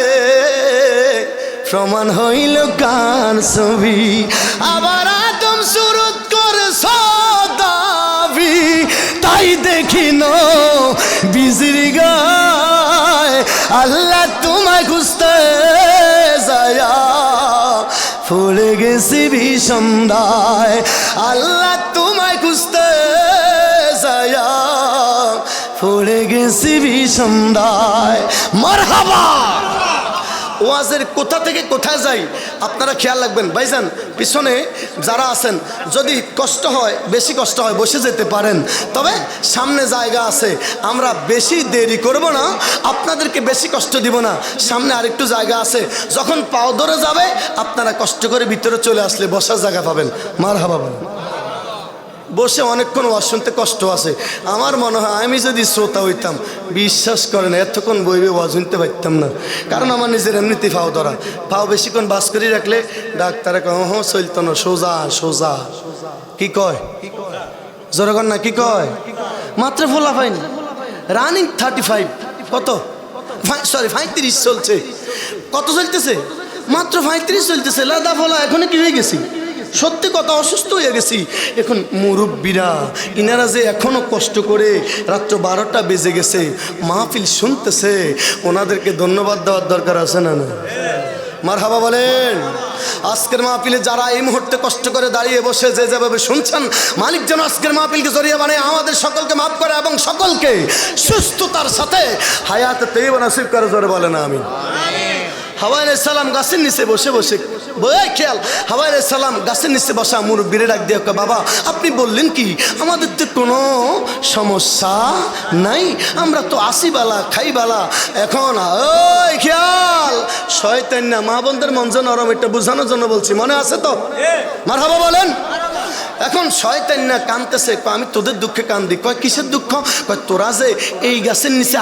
প্রমাণ হইল কার ছবি। আবার আদম সুরত করে দাবি, তাই দেখি নো বিজরি গায়। আল্লাহ তোমায় খুঁজতে যায়, পড়ে গেছি বিষন্দায়। আল্লাহ তোমায় খুঁজতে যায়, পড়ে গেছি বিষন্দায়। মারহাবা। ওয়াজের কোথা থেকে কোথায় যাই আপনারা খেয়াল রাখবেন। ভাইজান পিছনে যারা আছেন, যদি কষ্ট হয়, বেশি কষ্ট হয়, বসে যেতে পারেন, তবে সামনে জায়গা আছে। আমরা বেশি দেরি করব না, আপনাদেরকে বেশি কষ্ট দিব না। সামনে আরেকটু জায়গা আছে, যখন পাও ধরে যাবে আপনারা কষ্ট করে ভিতরে চলে আসলে বসার জায়গা পাবেন। মারহাবা বলেন। বসে অনেকক্ষণ ওয়াজ শুনতে কষ্ট আছে। আমার মনে হয় আমি যদি শ্রোতা হইতাম, বিশ্বাস করেন এতক্ষণ বইবে ওয়াজ শুনতে পারতাম না। কারণ আমার নিজের এমনিতে পাও ধরা, পাও বেশিক্ষণ বাস করে রাখলে ডাক্তারে কয় হ্যাঁ চলতো না, সোজা সোজা। কি কয়? জোরে না, কি কয়? মাত্র ফোলা ফাইন রানিং 35, কত সরি 35 চলছে। কত চলতেছে? মাত্র 35 চলতেছে। লাদা ফোলা এখন কি হয়ে গেছি? সত্যি কথা, অসুস্থ হয়ে গেছি। এখন মুরব্বীরা ইনারা যে এখনো কষ্ট করে রাত্র 12টা বেজে গেছে মাহফিল শুনতেছে, ওনাদেরকে ধন্যবাদ দেওয়ার দরকার আছে না? না, মারহাবা বলেন। আজকের মাহফিলে যারা এই মুহূর্তে কষ্ট করে দাঁড়িয়ে বসে যে যেভাবে শুনছেন, মালিক যেন আজকের মাহফিলকে জড়িয়ে বানায় আমাদের সকলকে মাফ করে এবং সকলকে সুস্থতার সাথে হায়াতে তৈয়বা নসিব করে। জোরে বলে না আমিন। হাওয়া আলাইহিস সালাম গাছের নিচে বসে বসে, খেয়াল, হাওয়া আলাইহিস সালাম গাছের নিচে বসা মুরব্বিরে ডাক দিয়ে, বাবা আপনি বললেন কি আমাদের তো কোনো সমস্যা নাই, আমরা তো আসিবালা খাইবালা। এখন ওই খেয়াল, শয়তান না, মা বোনদের মন যে নরম, এটা বোঝানোর জন্য বলছি, মনে আছে তো? মারহাবা বলেন। এখন শয়তান না কাঁদতেছে, আমি তোদের দুঃখে কান্দি। কয় কিসের দুঃখ? কয় তোরা যে এই গাছের নিচে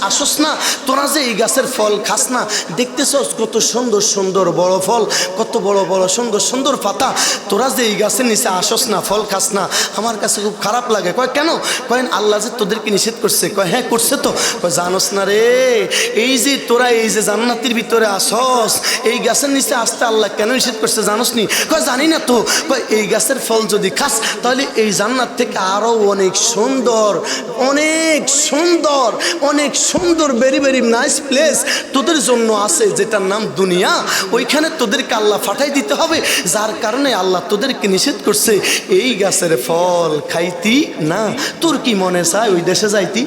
আসস না, তোরা যে এই গাছের ফল খাস না, দেখতেছস কত সুন্দর সুন্দর বড় ফল, কত বড় বড় সুন্দর সুন্দর পাতা, তোরা যে এই গাছের নিচে আসস না, ফল খাস না, আমার কাছে খুব খারাপ লাগে। কয় কেন? কয় আল্লাহ যে তোদেরকে নিষেধ করছে। কয় হ্যাঁ করছে তো। কয় জানোস না রে, এই যে তোরা এই যে জান্নাতের ভিতরে আসস, এই গাছের নিচে আসতে আল্লাহ কেন নিষেধ করছে জানোস নি? কয় জানি না তো। কয় এই গাছের ফল যদি খাস তাহলে এই জান্নাত থেকে আরো অনেক সুন্দর অনেক সুন্দর অনেক সুন্দর ভেরি ভেরি নাইস প্লেস তোদের জন্য আছে, যেটার নাম দুনিয়া। ওইখানে তোদেরকে আল্লাহ পাঠাই দিতে হবে, যার কারণে আল্লাহ তোদেরকে নিষেধ করছে এই গাছের ফল খাইতি না। তোর কি মনে চায় ওই দেশে যাইতি?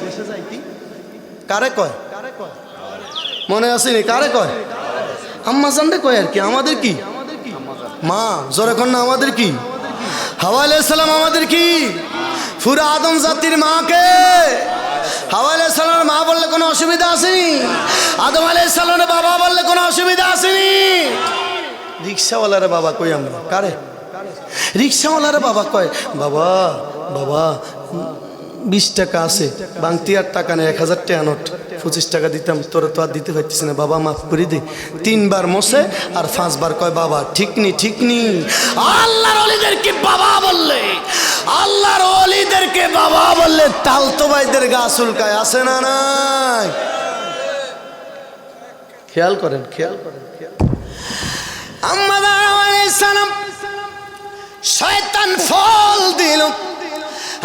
কারে কয়? মনে আসেনি? কারে কয়? আম্মা জানতে কয় আর কি। আমাদের কি মা? জোরে কর না, আমাদের কি? হাওয়া আলাইহিস সালাম আমাদের কি? পুরা আদম জাতির মাকে হাওয়া আলাইহিস সালামের মা বললে কোনো অসুবিধা আসেনি? আদম আলাইহিস সালামের বাবা বললে কোনো অসুবিধা আসেনি? রিক্সাওয়ালারে বাবা কই আমরা? কারে? রিক্সাওয়ালারা বাবা কয়, বাবা বাবা 20 টাকা আছে, বাংতি আর টাকা নেই, 1000 টাকা নোট, 25 টাকা দিতাম, তোরা তো আর দিতে পারতিস না, বাবা মাফ করে দে। 3 বার মোসে আর 5 বার কয়, বাবা ঠিক নি ঠিক নি। আল্লাহর ওলিদেরকে বাবা বললে, আল্লাহর ওলিদেরকে বাবা বললে তালতো ভাইদের গা চুলকায়, আছে না নাই? খেয়াল করেন, খেয়াল করেন। আম্মা আলাইহিস সালাম শয়তান ফল দিল,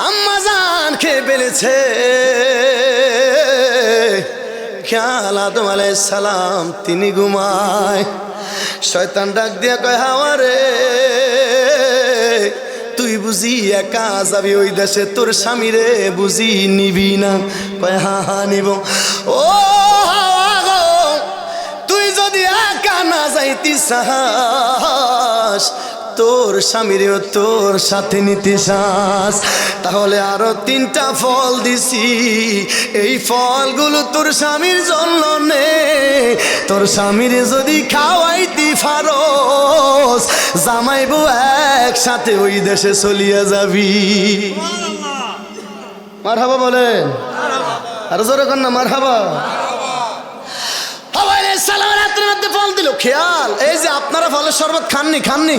আম্মা জান খেয়ে ফেলেছে। খেয়াল আদম আলাইহিস সালাম তিনি ঘুমায়, শয়তান ডাক দিয়া কয়, হাওয়া রে তুই বুঝি একা যাবি ওই দেশে, তোর স্বামী রে বুঝি নিবি না? কয় হা হা নিব। ও হাওয়া গো, তুই যদি একা না যাইতি চাস, তোর স্বামীরেও তোর সাথে নিতে চাস, তাহলে আরো 3টা ফল দিছি, এই ফলগুলো তোর স্বামীর জন্য নে। তোর স্বামীর যদি খাওয়াইতি ফারস, জামাইবো একসাথে ওই দেশে চলিয়া যাবি। মারহাবা বলেন, আর জোরে কর না মারহাবা। হাওয়া আলাইহিস সালাম রাতের মধ্যে ফল দিল। খেয়াল, এই যে আপনারা ফলের শরবত খাননি, খাননি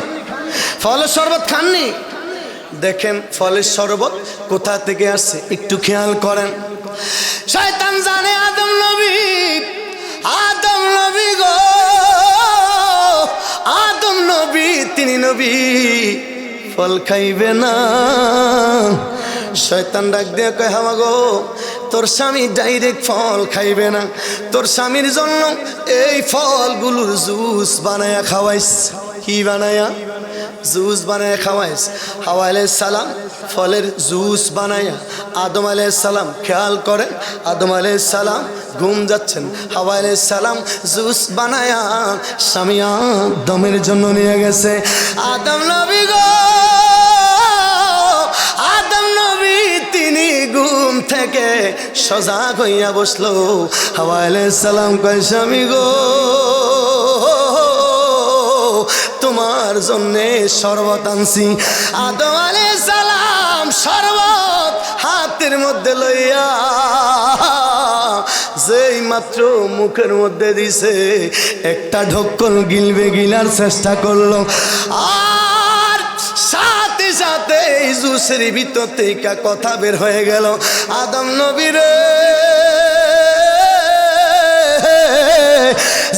ফলের শরবত খাননি, দেখেন ফলের শরবত কোথা থেকে আসছে একটু খেয়াল করেন। শয়তান জানে আদম নবী, আদম নবী গো, আদম নবী তিনি নবী, ফল খাইবে না। শয়তান ডাক দিয়ে কয়, হাওয়া গো তোর স্বামী ডাইরেক্ট ফল খাইবে না, তোর স্বামীর জন্য এই ফলগুলোর জুস বানায়া খাওয়াইস। কি বানায়া? জুস বানায়া খাওয়াইস। হাওয়া আলাইহিস সালাম ফলের জুস বানায়া আদম আলাইহিস সালাম, খেয়াল করেন, আদম আলাইহিস সালাম ঘুম যাচ্ছেন, হাওয়া আলাইহিস সালাম জুস বানায়া স্বামী আদমের জন্য নিয়ে গেছে। আদম নবী গো, আদম নবী তিনি ঘুম থেকে সজাগ হইয়া বসলো। হাওয়া আলাইহিস সালাম কয়, স্বামী গো তোমার জন্যে শরবত আনছি। আদম আলাইহিস সালাম শরবত হাতের মধ্যে লইয়া যেই মাত্র মুখের মধ্যে দিছে, একটা ঢক্কল গিলবে, গিলার চেষ্টা করলো, আর সাথে সাথে এই জুসের ভিতর থেকে কথা বের হয়ে গেল, আদম নবীর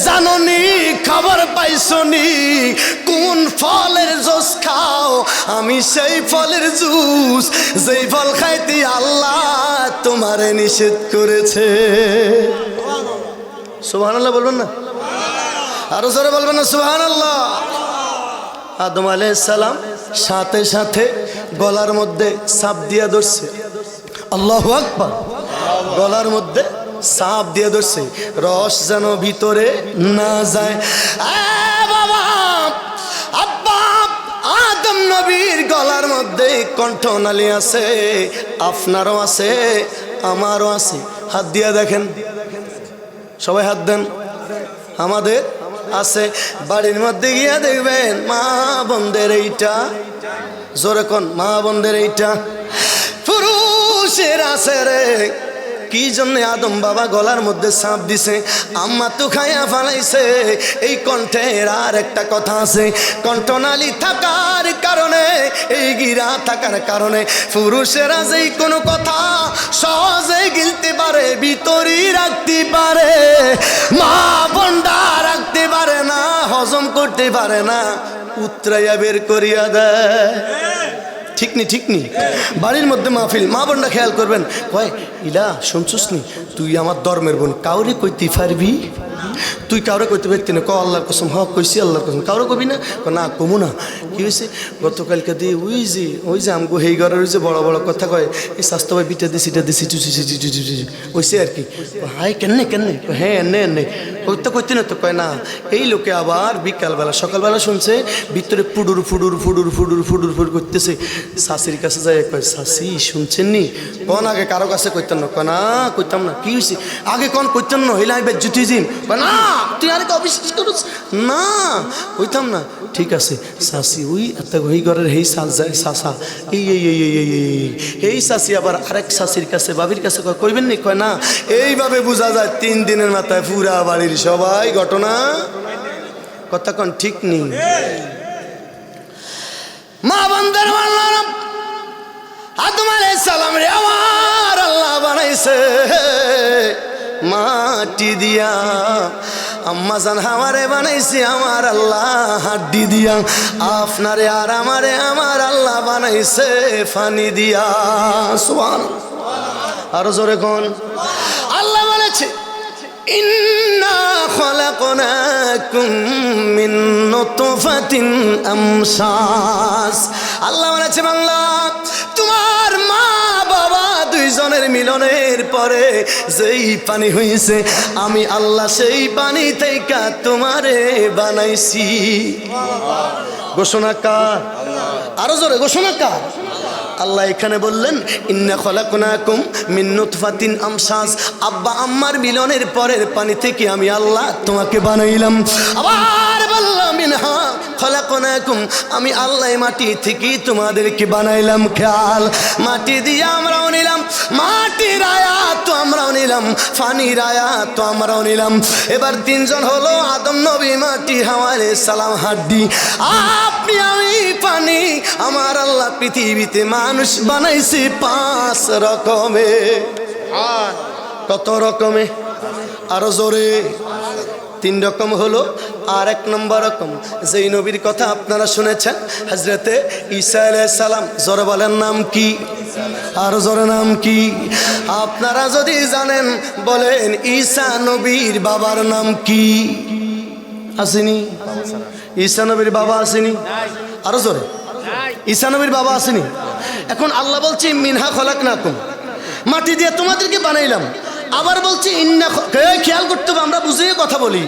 জাননি, খবর পাইছনি, কোন ফলের জুস খাও? আমি সেই ফলের জুস যেই ফল খাইতে আল্লাহ তোমারে নিষেধ করেছে। সুবহানাল্লাহ বলবেন না? আরো জোরে বলবেন না সুবহানাল্লাহ? আদম আলাইহিস সালাম সাথে সাথে গলার মধ্যে সাপ দিয়া ধরছে। আল্লাহু আকবার। গলার মধ্যে সাপ দিয়ে ধরছে, রস যেন ভিতরে না যায়। বাবা আব্বা, আদম নবীর গলার মধ্যে কণ্ঠনালী আছে, আপনারও আছে, আমারও আছে। হাত দিয়া দেখেন, সবাই হাত দেন। আমাদের আছে। বাড়ির মধ্যে গিয়া দেখবেন মা বোনদের এইটা, জোরে কোন মা বোনদের এইটা পুরুষের আছে রে। কি জন্য আদম বাবা গলার মধ্যে সাপ দিছে? আম্মা তো খাইয়া ফালাইছে। এই কণ্ঠের আর একটা কথা আছে, কণ্ঠনালী থাকার কারণে, এই গিরা থাকার কারণে পুরুষেরা যেই কোনো কথা সহজে গিলতে পারে, ভিতরই রাখতে পারে, মা বোনরা রাখতে পারে না, হজম করতে পারে না, উতরাইয়া বের করিয়া দেয়। ঠিক নি, ঠিক নি? বাড়ির মধ্যে মাহফিল, মা বোনরা খেয়াল করবেন, কয় ইলা শুনছুস নি, তুই আমার ধর্মের বোন, কাউরে কইতে পারবি? তুই কাউরে কইতে পারতি না? ক আল্লাহর কসম। হ কইছি আল্লাহর কসম। কাউরে কবি না? না কমু না। কি হয়েছে? গতকালকে দিয়ে ওই যে আমগো হেই ঘরের ওই যে বড় বড় কথা কয়, এই স্বাস্থ্য ভাই বিটা দিছি, এটা দিছি, ওইসে আর কি। হাই কেনে কেনে? হ্যাঁ এনে এনে কইতে না তো। কয় না, এই লোকে আবার বিকালবেলা সকালবেলা শুনছে ভিতরে ফুডুর ফুডুর ফুডুর ফুডুর ফুডুর ফুডুর করতেছে। শাশির কাছে যায়, কয় শাশি শুনছেন নি? কন আগে কারো কাছে কইতেন না? কয় না কইতাম না। কি হয়েছে? আগে কন কইতেন না, হইলে আমি বেজ্জুতি জিম। কয় না তুই আরেক অবিশ্বাস করছ না হইতাম না ঠিক আছে শাসি ওই এত ওই ঘরের এই শাস যায় শাসা এই শাসি আবার আরেক শাসির কাছে বাবির কাছে কইবেন নি কয় না এইভাবে বোঝা যায় 3 দিনের মাথায় পুরা বাড়ির সবাই ঘটনা কথা কোন ঠিক নেই মা বান্দার আল্লাহ আদম আলাইহিস সালাম রে আমার আল্লাহ বানাইছে মাটি দিয়া আম্মা জান আমারে বানাইছে আমার আল্লাহ হাড্ডি দিয়া আপনারে আর আমারে আমার আল্লাহ বানাইছে পানি দিয়া সুবহানাল্লাহ আরো জোরে কোন আল্লাহ বলেছে ইন্না খলাকনাকুম মিন নুতফাতিন আমসাস আল্লাহ বলেছে বাংলা তোমার মা বাবা দুইজনের মিলনের পরে যেই পানি হইছে আমি আল্লাহ সেই পানি থেকে তোমারে বানাইছি ঘোষণা কার আরো জোরে ঘোষণা কার আল্লাহ এখানে বললেন ইন্না খলাকনাকুম মিন নুতফাতিন আমসাস আব্বা আম্মার মিলনের পরের পানি থেকে আমি আল্লাহ তোমাকে বানাইলাম আবার বললাম মিনহা খলাকনাকুম আমি আল্লাহ মাটি থেকে তোমাদেরকে বানাইলাম খেয়াল মাটি দিয়ে আমরাও নিলাম মাটির আয়াত আমরাও নিলাম পানির আয়াত আমরাও নিলাম এবার তিনজন হলো আদম নবী মাটি হাওয়া আলাইহিস সালাম হাড্ডি আপনি আমি পানি আমার আল্লাহ পৃথিবীতে মানুষ বানাইছে 5 রকমে কত রকমে আরো জোরে 3 রকম হলো আর 1 নম্বর রকম যেই নবীর কথা আপনারা শুনেছেন হযরতে ঈসা আলাইহিস সালাম জোরে বলেন নাম কি আর জোরে নাম কি আপনারা যদি জানেন বলেন ঈসা নবীর বাবার নাম কি আসেনি ঈসা নবীর বাবা আসেনি আরো জোরে ঈসা নবীর বাবা আসেনি এখন আল্লাহ বলছে মিনহা খলাকনাকুম মাটি দিয়ে তোমাদেরকে বানাইলাম আবার বলছে ইন্না খেয়াল করতে হবে আমরা বুঝিয়ে কথা বলি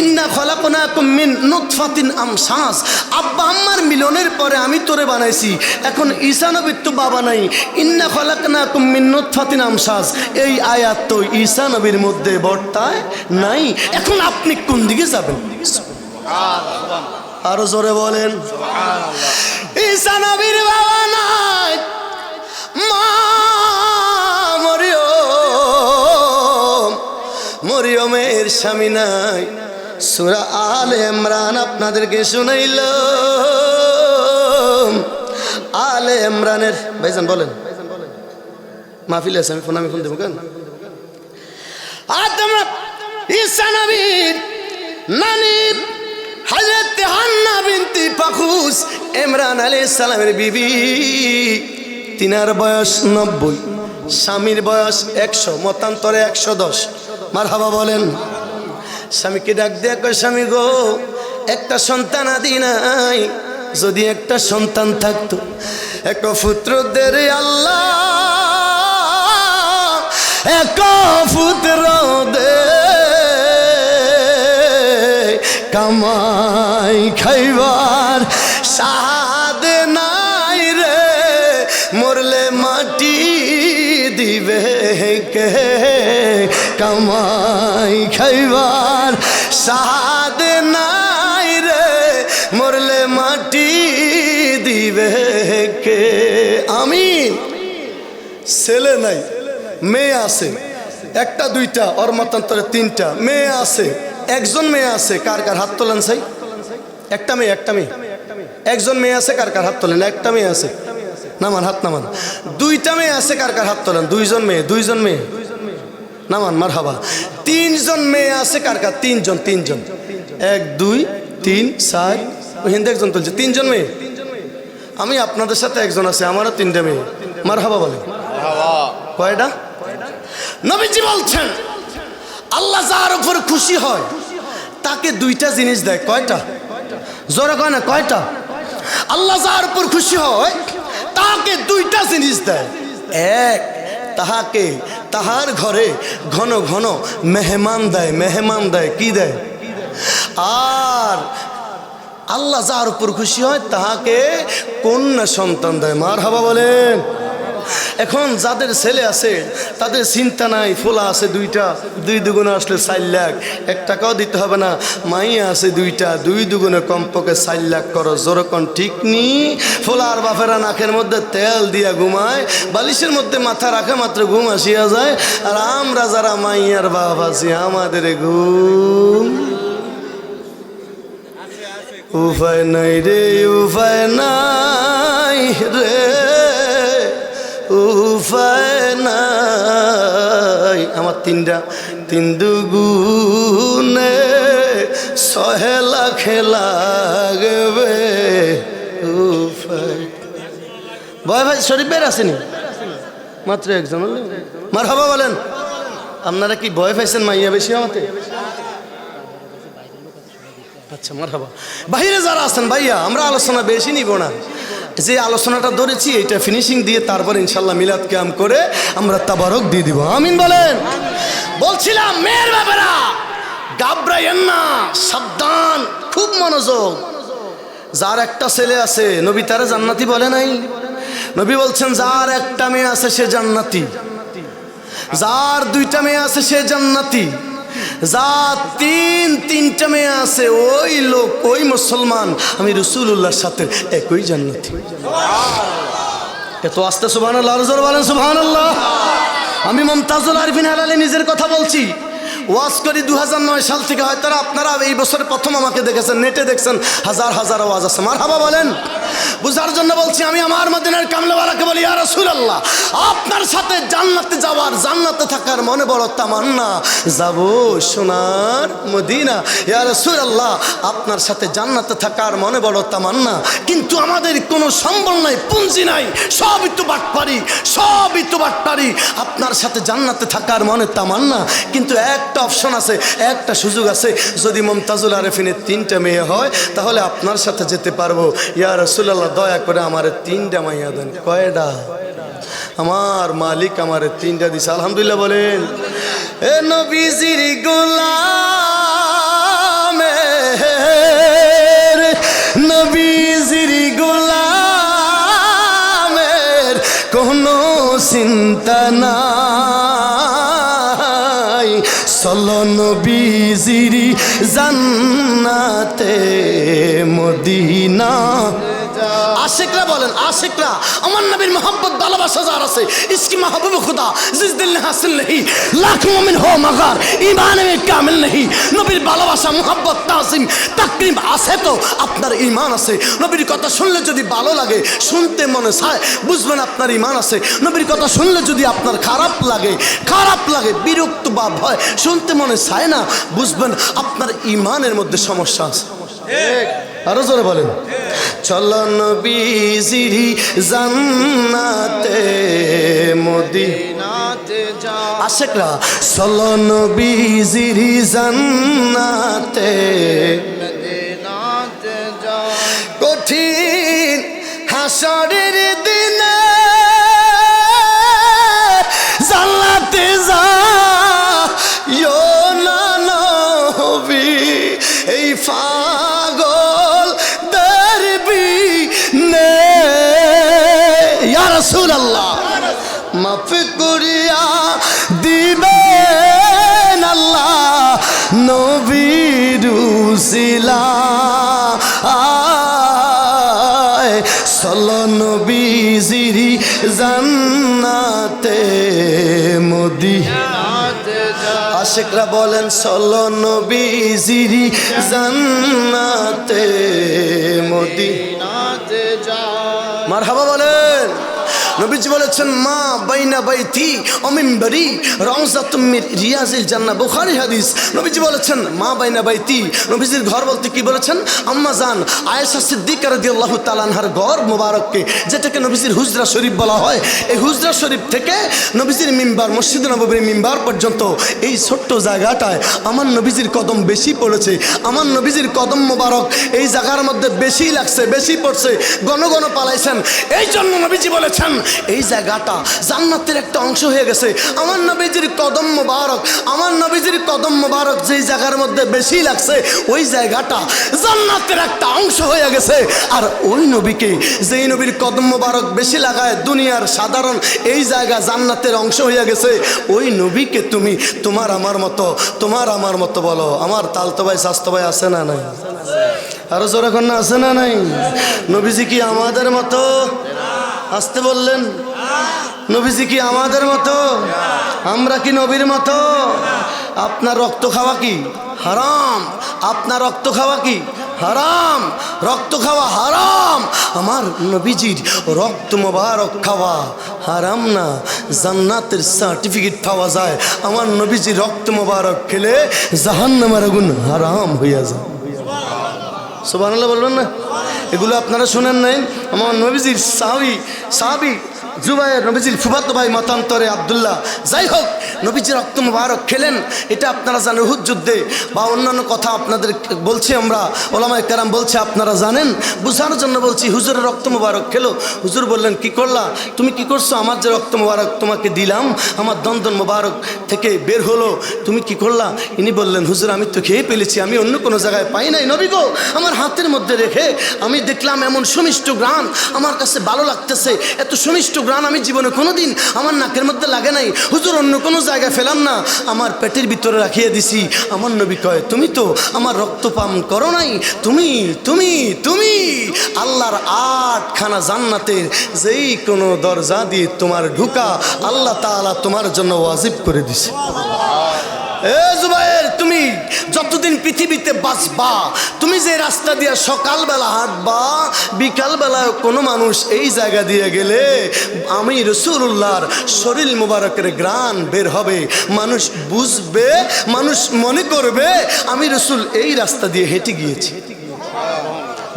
ইন্না খলাকনাকুম মিন নুতফাতিন আমসাস আব্বা আম্মার মিলনের পরে আমি তোরে বানাইছি এখন ঈসা নবীর তো বাবা নাই ইন্না খলাকনাকুম মিন নুতফাতিন আমসাস এই আয়াত তো ঈসা নবীর মধ্যে বর্তায় নাই এখন আপনি কোন দিকে যাবেন আরো জোরে বলেন ঈসা নবীর বাবা নাই মা মরিয়মের স্বামী নাই সূরা আলে ইমরান আপনাদেরকে শুনাইল আলে ইমরানের ভাইজান বলেন মাহফিলে আছে আমি ফোন দেবো কেন আদম ঈসা নবীর নানি হযরত হান্না বিনতি পাখুস ইমরান আলাইহিস সালামের বিবি তিনার বয়স 90 স্বামীর বয়স 100 মতান্তরে 110 মারহাবা বলেন স্বামীকে ডাক দিয়ে কয় স্বামী গো একটা সন্তান আদি নাই যদি একটা সন্তান থাকতো এক পুত্র দে আল্লাহ এক পুত্র দে কামাই খাইবার সাদ নাই রে মরলে মাটি দিবে কে কামাই খাইবার সাদ নাই রে মরলে মাটি দিবে কে আমিন ছেলে নাই মেয়ে আছে একটা দুইটা ওর মতান্তরে 3টা মেয়ে আছে একজন মেয়ে আছে কার কার হাত তোলেন চাই একটা মেয়ে একজন মেয়ে আছে কার কার হাত তোলেন একটা মেয়ে আছে নামান হাত নামান 2টা মেয়ে আছে কার কার হাত তোলেন দুইজন মেয়ে নামান মারহাবা 3জন মেয়ে আছে কার কার 3জন 1 2 3 4 ওই হিন্দু একজন তুলছে 3জন মেয়ে আমি আপনাদের সাথে একজন আছে আমারও 3টা মেয়ে মারহাবা বলে কয়টা নবীজি বলছেন আল্লাহ যার উপর খুশি হয় তাকে 2টা জিনিস দেয় কয়টা জোরে কয় না কয়টা আল্লাহ যার উপর খুশি হয় তাকে 2টা জিনিস দেয় এক তাহাকে তাহার ঘরে ঘন ঘন মেহমান দেয় কি দেয় আর আল্লাহ যার উপর খুশি হয় তাহাকে কন্যা সন্তান দেয় মারহাবা বলেন এখন যাদের ছেলে আছে তাদের চিন্তা নাই, ফোলা আছে দুইটা, 2 দুগুণে আসলে 4 লাখ, 1 টাকাও দিতে হবে না। মাইয়া আছে দুইটা, 2 দুগুণে কমপক্ষে 4 লাখ করো, যেরকম ঠিক নি। ফোলার বাপেরা নাকের মধ্যে তেল দিয়া ঘুমায়, বালিশের মধ্যে মাথা রাখা মাত্র ঘুম আসিয়া যায়। আর আমরা যারা মাইয়ার বাপ আছি আমাদের ঘুম উপায় নাই রে, উপায় নাই রে, উপায় নাই। আমার 3 দুগুণে 6 লাখ লাগবে উপায়। ভয় ভাই শরীফ বের আসেনি মাত্র একজন, মারহাবা বলেন। আপনারা কি ভয় পাইছেন মাইয়া বেশি আমাতে? আচ্ছা মারহাবা। বাইরে যারা আছেন ভাইয়া, আমরা আলোচনা বেশি নিব না, যে আলোচনাটা ধরেছি এটা ফিনিশিং দিয়ে তারপর ইনশাল্লাহ মিলাদ কিয়াম করে আমরা তাবারক দিয়ে দিব। আমিন বলেন। বলছিলাম মেয়ের ব্যাপারা ঘাবড়াইয়েন না, সাবধান, খুব মনোযোগ। যার একটা ছেলে আছে নবী তারা জান্নাতি বলে নাই? নবী বলছেন যার একটা মেয়ে আছে সে জান্নাতি, যার 2টা মেয়ে আছে সে জান্নাতি, যার 3টা মেয়ে আছে ওই লোক, ওই মুসলমান আমি রাসূলুল্লাহর সাথে একই জান্নাতি। এত আস্তে সুবহানাল্লাহ, আরো জোরে বলেন সুবহানাল্লাহ। আমি মুমতাজুল আরিফিন হেলালি নিজের কথা বলছি। ওয়াজ করি 2009 সাল থেকে, হয়তো আপনারা এই বছরে প্রথম আমাকে দেখেছেন, নেটে দেখছেন, হাজার হাজার ওয়াজ আছে। মারহাবা বলেন। বুঝার জন্য বলছি, আমি আমার মদিনার কামলাওয়ালাকে বলি, ইয়া রাসূলুল্লাহ আপনার সাথে জান্নাতে যাওয়ার, জান্নাতে থাকার মনে বড় তামান্না, যাব সোনার মদিনা। ইয়া রাসূলুল্লাহ আপনার সাথে জান্নাতে থাকার মনে বড় তামান্না, কিন্তু আমাদের কোনো সম্বল নাই, পুঁজি নাই, সবই তো বাটপারি, সবই তো বাটপারি। আপনার সাথে জান্নাতে থাকার মনে তামান্না, কিন্তু একটা অপশন আছে, একটা সুযোগ আছে, যদি মুমতাজুল আরিফিনের 3টা মেয়ে হয় তাহলে আপনার সাথে যেতে পারবো। ইয়া রাসূলুল্লাহ দয়া করে আমারে 3টা মাইয়া দেন। কয়টা? আমার মালিক আমারে 3টা দিছে। আলহামদুলিল্লাহ বলেন। এ নবীজির গোলামের, নবীজির গোলামের কোনো চিন্তা নাই, চলো নবীজির জান্নাতে মদিনা। আশিকরা বলেন, আশিকরা, আমার নবীর মোহাম্মত ভালোবাসা যার আছে, ইসকি মাহবুব খুদা জিস দিল নে হাসিল নেহি, লাখ মুমিন হো মগার ঈমান মে কামিল নেহি। নবীর ভালোবাসা, মোহাম্মত, তাজিম, তাকরিম আছে তো আপনার ঈমান আছে। নবীর কথা শুনলে যদি ভালো লাগে, শুনতে মনে চায়, বুঝবেন আপনার ঈমান আছে। নবীর কথা শুনলে যদি আপনার খারাপ লাগে, বিরক্ত বা ভয়, শুনতে মনে চায় না, বুঝবেন আপনার ঈমানের মধ্যে সমস্যা আছে। আরো জোরে বলেন। চলো নবীজির জান্নাতে মদিনাতে যাও। আশিকরা চলো নবীজির জান্নাতে মদিনাতে যাও। কঠিন হাসরের দিনে জান্নাতে যাও না নবী, এই পাগল দরবি নে। ইয়া রাসূলুল্লাহ মাফ করিয়া দিবেন আল্লাহ নবীর উসিলায়, চলো নবীজির জান্নাতে মদিনাতে যাও। আশিকরা বলেন চলো নবীজির জান্নাতে মদিনাতে যাও। মারহাবা বলেন। নবীজি বলেছেন মা বাইনা বাইতি ও মিম্বরি রাউযাতুম মিন রিয়াজিল জান্নাহ, বুখারী হাদিস। নবীজি বলেছেন মা বাইনা বাইতি, নবীজির ঘর বলতে কি বলেছেন? আম্মা জান আয়েশা সিদ্দিকা রাদিয়াল্লাহু তাআলা আনহার ঘর মোবারককে, যেটাকে নবীজির হুজরা শরীফ বলা হয়, এই হুজরা শরীফ থেকে নবীজির মিম্বার, মসজিদ নববীর মিম্বার পর্যন্ত এই ছোট্ট জায়গাটায় আমার নবীজির কদম বেশি পড়েছে। আমার নবীজির কদম মোবারক এই জায়গার মধ্যে বেশি লাগছে, বেশি পড়ছে, ঘন ঘন পালাইছেন। এই জন্য নবীজি বলেছেন এই জায়গাটা জান্নাতের একটা অংশ হয়ে গেছে। আমার নবীজির কদম মোবারক, আমার নবীজির কদম মোবারক যেই জায়গার মধ্যে বেশি লাগছে ওই জায়গাটা জান্নাতের একটা অংশ হয়ে গেছে। আর ওই নবীকে, যেই নবীর কদম মোবারক বেশি লাগায় দুনিয়ার সাধারণ এই জায়গা জান্নাতের অংশ হয়ে গেছে, ওই নবীকে তুমি তোমার আমার মতো বলো। আমার তালতো ভাই শাস্তো ভাই আছে না নাই? আরো জোরে কন্যা আছে না নাই? নবীজি কি আমাদের মতো? আসতে বললেন। নবীজি কি আমাদের মতো? আমরা কি নবীর মতো? আপনার রক্ত খাওয়া কি হারাম? আপনার রক্ত খাওয়া কি হারাম? রক্ত খাওয়া হারাম। আমার নবীজির রক্ত মোবারক খাওয়া হারাম না, জান্নাতের সার্টিফিকেট পাওয়া যায়। আমার নবীজির রক্ত মোবারক খেলে জাহান্নামের আগুন হারাম হইয়া যায়। সুবহানাল্লাহ বলবেন না? এগুলো আপনারা শুনেন নাই? আমার নবীজির সাহাবী জুবায়ের, নবীজির ফুফাতো ভাই মতান্তরে আব্দুল্লাহ, যাই হোক নবীজির রক্ত মুবারক খেলেন। এটা আপনারা জানেন, উহুদ যুদ্ধে বা অন্যান্য কথা আপনাদের বলছি আমরা, ওলামায়ে কেরাম বলছে আপনারা জানেন, বুঝানোর জন্য বলছি। হুজুরের রক্ত মুবারক খেলো। হুজুর বললেন কি করলা তুমি, কি করছো? আমার যে রক্ত মুবারক তোমাকে দিলাম, আমার দন্দন মুবারক থেকে বের হলো, তুমি কি করলা? ইনি বললেন হুজুর আমি তো খেয়ে ফেলেছি, আমি অন্য কোনো জায়গায় পাই নাই। নবী গো, আমার হাতের মধ্যে রেখে আমি দেখলাম এমন সুমিষ্ট গ্রাম, আমার কাছে ভালো লাগতেছে। এত সুমিষ্ট গ্রাম আমি জীবনে কোনোদিন আমার নাকের মধ্যে লাগে নাই। হুজুর অন্য কোনো জায়গায় ফেলাম না, আমার পেটের ভিতরে রাখিয়ে দিছি। আমার নবী কয় তুমি তো আমার রক্ত পান করো নাই, তুমি তুমি তুমি আল্লাহর 8খানা জান্নাতের যেই কোনো দরজা দিয়ে তোমার ঢুকা আল্লাহ তাআলা তোমার জন্য ওয়াজিব করে দিছে। এ জুবায়ের, তুমি যতদিন পৃথিবীতে বাঁচবা, তুমি যে রাস্তা দিয়ে সকালবেলা হাঁটবা, বিকালবেলা কোনো মানুষ এই জায়গা দিয়ে গেলে আমি রাসূলুল্লাহর শরীর মুবারকের ঘ্রাণ বের হবে। মানুষ বুঝবে, মানুষ মনে করবে আমি রাসূল এই রাস্তা দিয়ে হেঁটে গিয়েছি।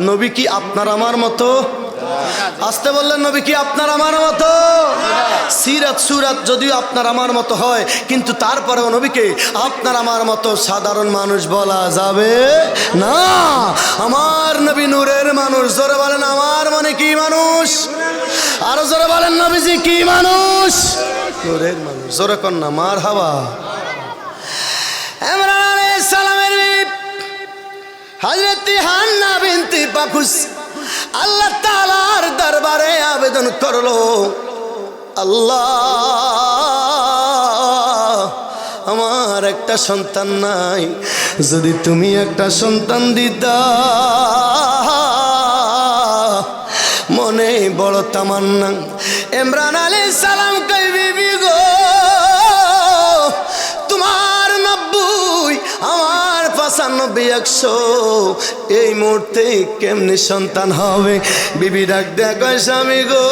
নবী কি আপনার আমার মতো? আসতে বললেন নবী কি আপনার আমার মতো? সিরাত সুরাত যদিও আপনার আমার মতো হয়, কিন্তু তারপরেও নবীকে আপনার আমার মতো সাধারণ মানুষ বলা যাবে না। আমার নবী নূরের মানুষ। জোরে বলেন আমার মনে কি মানুষ? আরো জোরে বলেন নবীজি কি মানুষ? নূরের মানুষ। জোরে কন্যা মারহাবা। ইমরান আলাইহিস সালামের হযরত হান্না বিনতে বাকুস আল্লাহ তাআলার দরবারে আবেদন করলো, আল্লাহ আমার একটা সন্তান নাই, যদি তুমি একটা সন্তান দিতা মনে বড় তামান্না। ইমরান আলাইহিস সালাম কই বিবি গো, তোমার 90 আমার 95 100, এই মুহূর্তে কেমনে সন্তান হবে? বিবি ডাক দেয়া কয় স্বামী গো,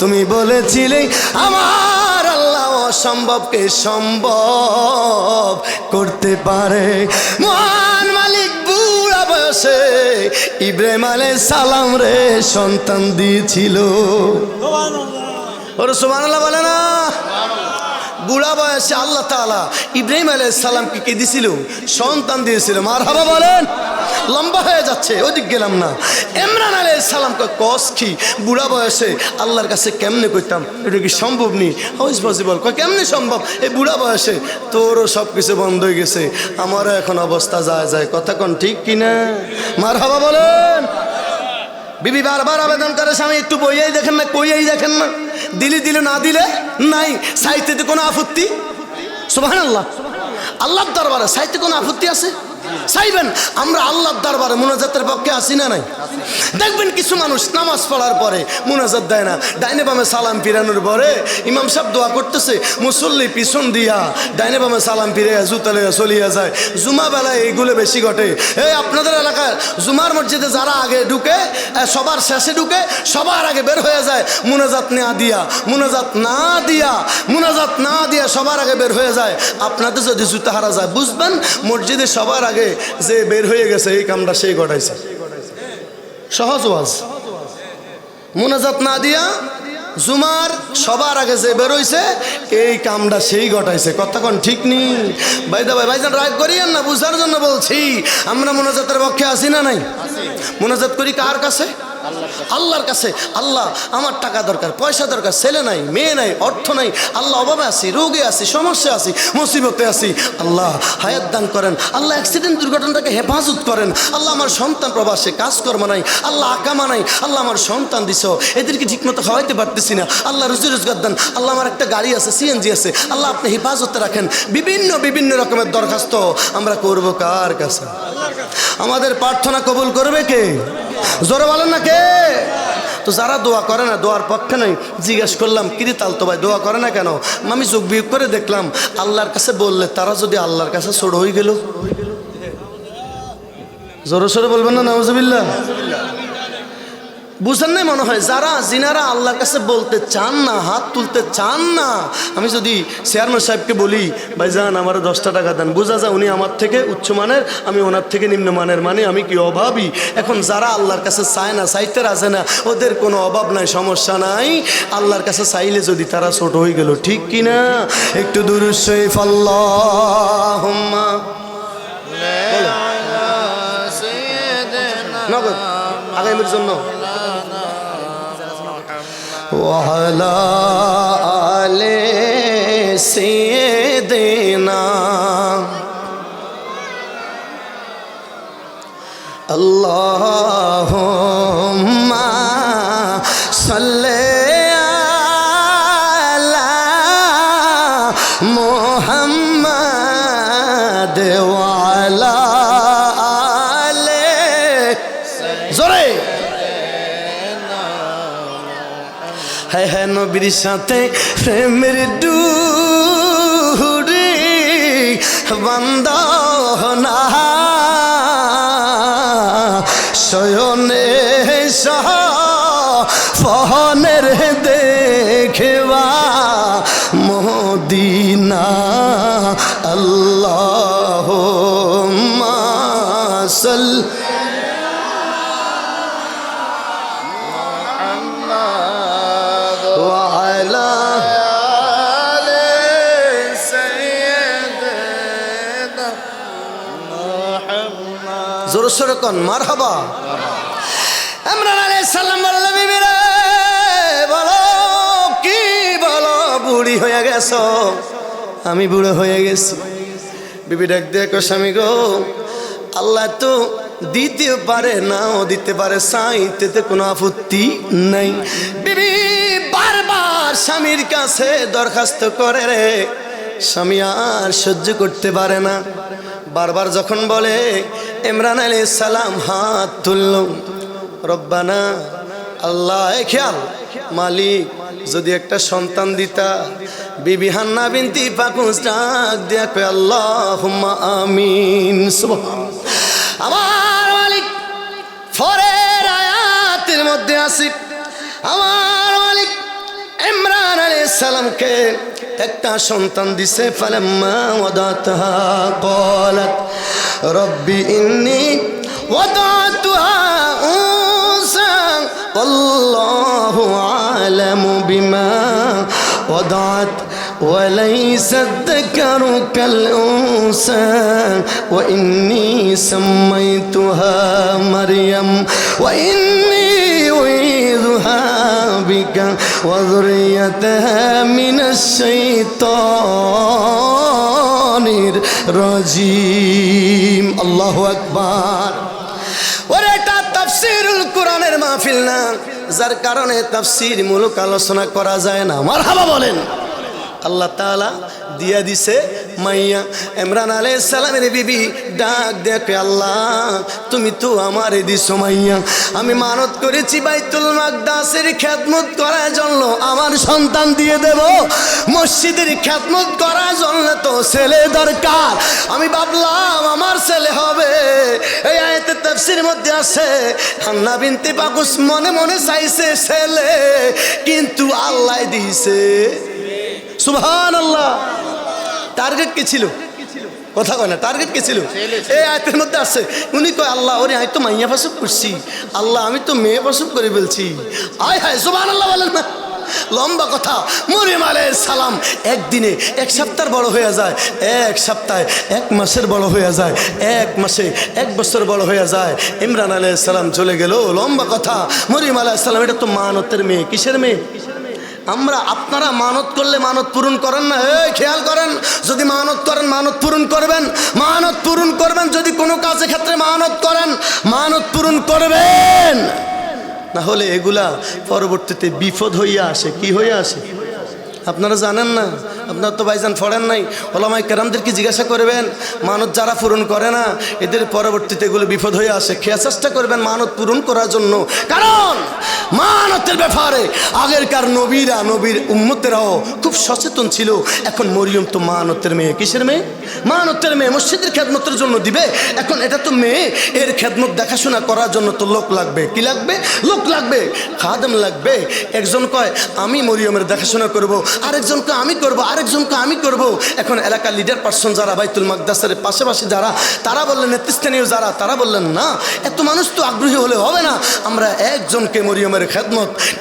তুমি বলেছিলে আমার আল্লাহ অসম্ভবকে সম্ভব করতে পারে। মহান মালিক বুড়া বয়সে ইব্রাহিম আলাইহিস সালাম রে সন্তান দিয়েছিল। ওরে সুবহানাল্লাহ বলে না? বুড়া বয়সে আল্লাহ তাআলা ইব্রাহিম আলাইহিস সালামকে কি দিয়েছিল? সন্তান দিয়েছিল। মারহাবা বলেন। লম্বা হয়ে যাচ্ছে, ওদিক গেলাম না। ইমরান আলাইহিস সালামকে কস কি বুড়া বয়সে আল্লাহর কাছে কেমনে কইতাম, এটা কি সম্ভব নি? How is possible? কয় কেমনে সম্ভব? এই বুড়া বয়সে তোরও সব কিছু বন্ধ হয়ে গেছে, আমারও এখন অবস্থা যায়। কথা কোন ঠিক কিনা? মারহাবা বলেন। বিবি বারবার আবেদন করে, স্বামী একটু বইয়াই দেখেন না, কইয়াই দেখেন না, দিলে না দিলে নাই, সাহিত্যে কোনো আপত্তি? সুবহানাল্লাহ। আল্লাহর দরবারে সাহিত্যে কোনো আপত্তি আছে? চাইবেন। আমরা আল্লাহর দরবারে মুনাজাতের পক্ষে আসি না নাই? দেখবেন কিছু মানুষ নামাজ পড়ার পরে মুনাজাত দেয় না, ডাইনে বামে সালাম ফিরানোর পরে ইমাম সাহেব দোয়া করতেছে, মুসল্লি পিছন দিয়া ডাইনে বামে সালাম ফিরে জুতালে চলিয়া যায়। জুমা বেলায় এইগুলো বেশি ঘটে। এই আপনাদের এলাকায় জুমার মসজিদে যারা আগে ঢুকে, সবার শেষে ঢুকে, সবার আগে বের হয়ে যায় মুনাজাত না দিয়া সবার আগে বের হয়ে যায়। আপনাদের যদি জুতা হারা যায়, বুঝবেন মসজিদে সবার আগে যে বের হয়ে গেছে এই কামটা সেই ঘটাইছে। সহজ ওয়াজ। মুনাজাত না দিয়া জুমার সবার আগে যে বেরোইছে এই কামটা সেই ঘটাইছে। কথা কোন ঠিক নি? ভাইজান রাগ করিয়েন না, বুঝার জন্য বলছি। আমরা মুনাজাতের পক্ষে আসি না নাই? মুনাজাত করি কার কাছে? আল্লাহর কাছে। আল্লাহ আমার টাকা দরকার, পয়সা দরকার, ছেলে নাই, মেয়ে নাই, অর্থ নাই, আল্লাহ অভাবে আছি, রোগে আছি, সমস্যা আছি, মুসিবতে আছি, আল্লাহ হায়াত দান করেন, আল্লাহ অ্যাক্সিডেন্ট দুর্ঘটনাটাকে হেফাজত করেন, আল্লাহ আমার সন্তান প্রবাসে কাজকর্ম নাই, আল্লাহ আকামা নাই, আল্লাহ আমার সন্তান দিছ, এদেরকে ঠিকমতো খাওয়াইতে পারতেছি না, আল্লাহ রুজি রোজগার দেন, আল্লাহ আমার একটা গাড়ি আছে, সিএনজি আছে, আল্লাহ আপনি হেফাজতে রাখেন। বিভিন্ন রকমের দরখাস্ত আমরা করব কার কাছে? আমাদের প্রার্থনা কবুল করবে কে? জোরে বলেন না কে? তো যারা দোয়া করে না, দোয়ার পক্ষে নয়, জিজ্ঞেস করলাম কিরে তালতো ভাই দোয়া করে না কেন? আমি চোখ বিয়োগ করে দেখলাম আল্লাহর কাছে বললে তারা যদি আল্লাহর কাছে ছোট হয়ে গেল। জোরে সোরে বলবেন না নাউজুবিল্লাহ? বুঝেন নাই মনে হয়? জিনারা আল্লাহর কাছে বলতে চান না, হাত তুলতে চান না, আমি যদি চেয়ারম্যান সাহেবকে বলি ভাইজান আমার 10টা টাকা দেন, বোঝা যায় উনি আমার থেকে উচ্চমানের, আমি ওনার থেকে নিম্নমানের, মানে আমি কি অভাবী? এখন যারা আল্লাহর কাছে চায় না, চাইতে রাজে না, ওদের কোনো অভাব নাই, সমস্যা নাই। আল্লাহর কাছে চাইলে যদি তারা ছোট হয়ে গেল, ঠিক কিনা? একটু দুরূদ শরীফ আল্লাহুম্মা নগদ আগামীর জন্য ওয়ালা আলে সাইয়্যিদিনা আল্লাহুম্মা সাল্লি আলা মুহাম্মাদ ওয়া আলা আলে জোরে হ্যাঁ হ্যাঁ নবীর সাথে প্রেমের ডুরি বন্ধনা শয়নে সহনের দেখবা মদিনা আল্লাহুম্মা সাল্লি জোর সোরে কোন মারহাবা। ইমরান আলাইহিস সালাম বলল বিবিরে বলো কি বলো, বুড়ি হয়ে গেছো? আমি বুড়ো হয়ে গেছি। বিবি ডাক দেখো স্বামী গো, আল্লাহ তো দিতে পারে নাও দিতে পারে, চাইতে কোনো আপত্তি নাই। বিবি বারবার স্বামীর কাছে দরখাস্ত করে রে, স্বামী আর সহ্য করতে পারে না। বারবার যখন বলে ইমরান আলাইহিস সালাম হাত তুলল, রব্বানা আল্লাহ খেয়াল মালিক যদি একটা সন্তান দিতা। বিবি হান্না বিনতি পাকুস ডাক দিয়া কয় আল্লাহুম্মা আমিন। আমার মালিক পরের আয়াতের মধ্যে আছে, আমার মালিক ইমরান আলাইহিস সালামকে একটা সন্তান দিছে। ফালাম্মা ওয়াদাতাহা ক্বালাত রব্বি ইন্নী ওয়াদাতুহা উনসা ওয়াল্লাহু আ'লামু বিমা ওয়াদাত وليس الذكر كالأنثى وإني سميتها مريم وإني أعيذها بك وذريتها من الشيطان الرجيم الله أكبر। ওরে এটা তাফসীরুল কোরআনের মাহফিল না, যার কারণে তাফসীর মূলক আলোচনা করা যায় না। মারহাবা বলেন। আল্লাহ তাআলা দিয়া দিছে মাইয়া। ইমরান আলাইহিস সালামের বিবি ডাক দেখে আল্লাহ তুমি তো আমারে দিছো মাইয়া, আমি মানত করেছি বাইতুল মাকদাসের খেদমত করার জন্য আমার সন্তান দিয়ে দেব, মসজিদের খেদমত করার জন্য তো ছেলে দরকার। আমি ভাবলাম আমার ছেলে হবে। এই আয়াতের তাফসীরের মধ্যে আছে হান্না বিনতে পাকুস মনে মনে চাইছে ছেলে, কিন্তু আল্লাহ দিয়েছে। সুবহানাল্লাহ। টার্গেট কি ছিল? কথা কয় না, টার্গেট কি ছিল? এই আয়াতের মধ্যে আছে উনি কয় আল্লাহ ওরে আমি তো মাইয়া প্রসব করছি, আল্লাহ আমি তো মেয়ে প্রসব করে বলছি। আয় হায় সুবহানাল্লাহ বলেন না। লম্বা কথা, মরিয়ম আলাইহিস সালাম একদিনে এক সপ্তাহ বড় হয়ে যায়, এক সপ্তাহে এক মাসের বড় হয়ে যায়, এক মাসে এক বছর বড় হয়ে যায়। ইমরান আলাইহিস সালাম চলে গেল। লম্বা কথা, মরিয়ম আলাইহিস সালাম এটা তো মানতের মেয়ে। কিসের মেয়ে? আপনারা মানত করলে মানত পূরণ করেন না। এই খেয়াল করেন, যদি মানত করেন মানত পূরণ করবেন, মানত পূরণ করবেন। যদি কোনো কাজের ক্ষেত্রে মানত করেন মানত পূরণ করবেন, না হলে এগুলা পরবর্তীতে বিপদ হইয়া আসে। কি হইয়া আসে আপনারা জানেন না? আপনারা তো ভাইজান পড়েন নাই। ওলামায়ে কেরামদেরকে জিজ্ঞাসা করবেন, মানত যারা পূরণ করে না এদের পরবর্তীতে এগুলো বিপদ হয়ে আসে। খেয়াল চেষ্টা করবেন মানত পূরণ করার জন্য, কারণ মানতের ব্যাপারে আগেরকার নবীরা, নবীর উম্মতেরাও খুব সচেতন ছিল। এখন মরিয়ম তো মানতের মেয়ে। কিসের মেয়ে? মানতের মেয়ে। মসজিদের খেদমতের জন্য দিবে, এখন এটা তো মেয়ে, এর খেদমত দেখাশোনা করার জন্য তো লোক লাগবে। কি লাগবে? লোক লাগবে, খাদেম লাগবে। একজন কয় আমি মরিয়মের দেখাশোনা করব, আরেকজনকে আমি করব, আরেকজনকে আমি করব। এখন এলাকার লিডার পার্সন যারা, বাইতুল মাকদাসের পাশাপাশি যারা, তারা বললেন, নেতৃস্থানীয় যারা, তারা বললেন না, এত মানুষ তো আগ্রহী হলে হবে না, আমরা একজনকে মরিয়মের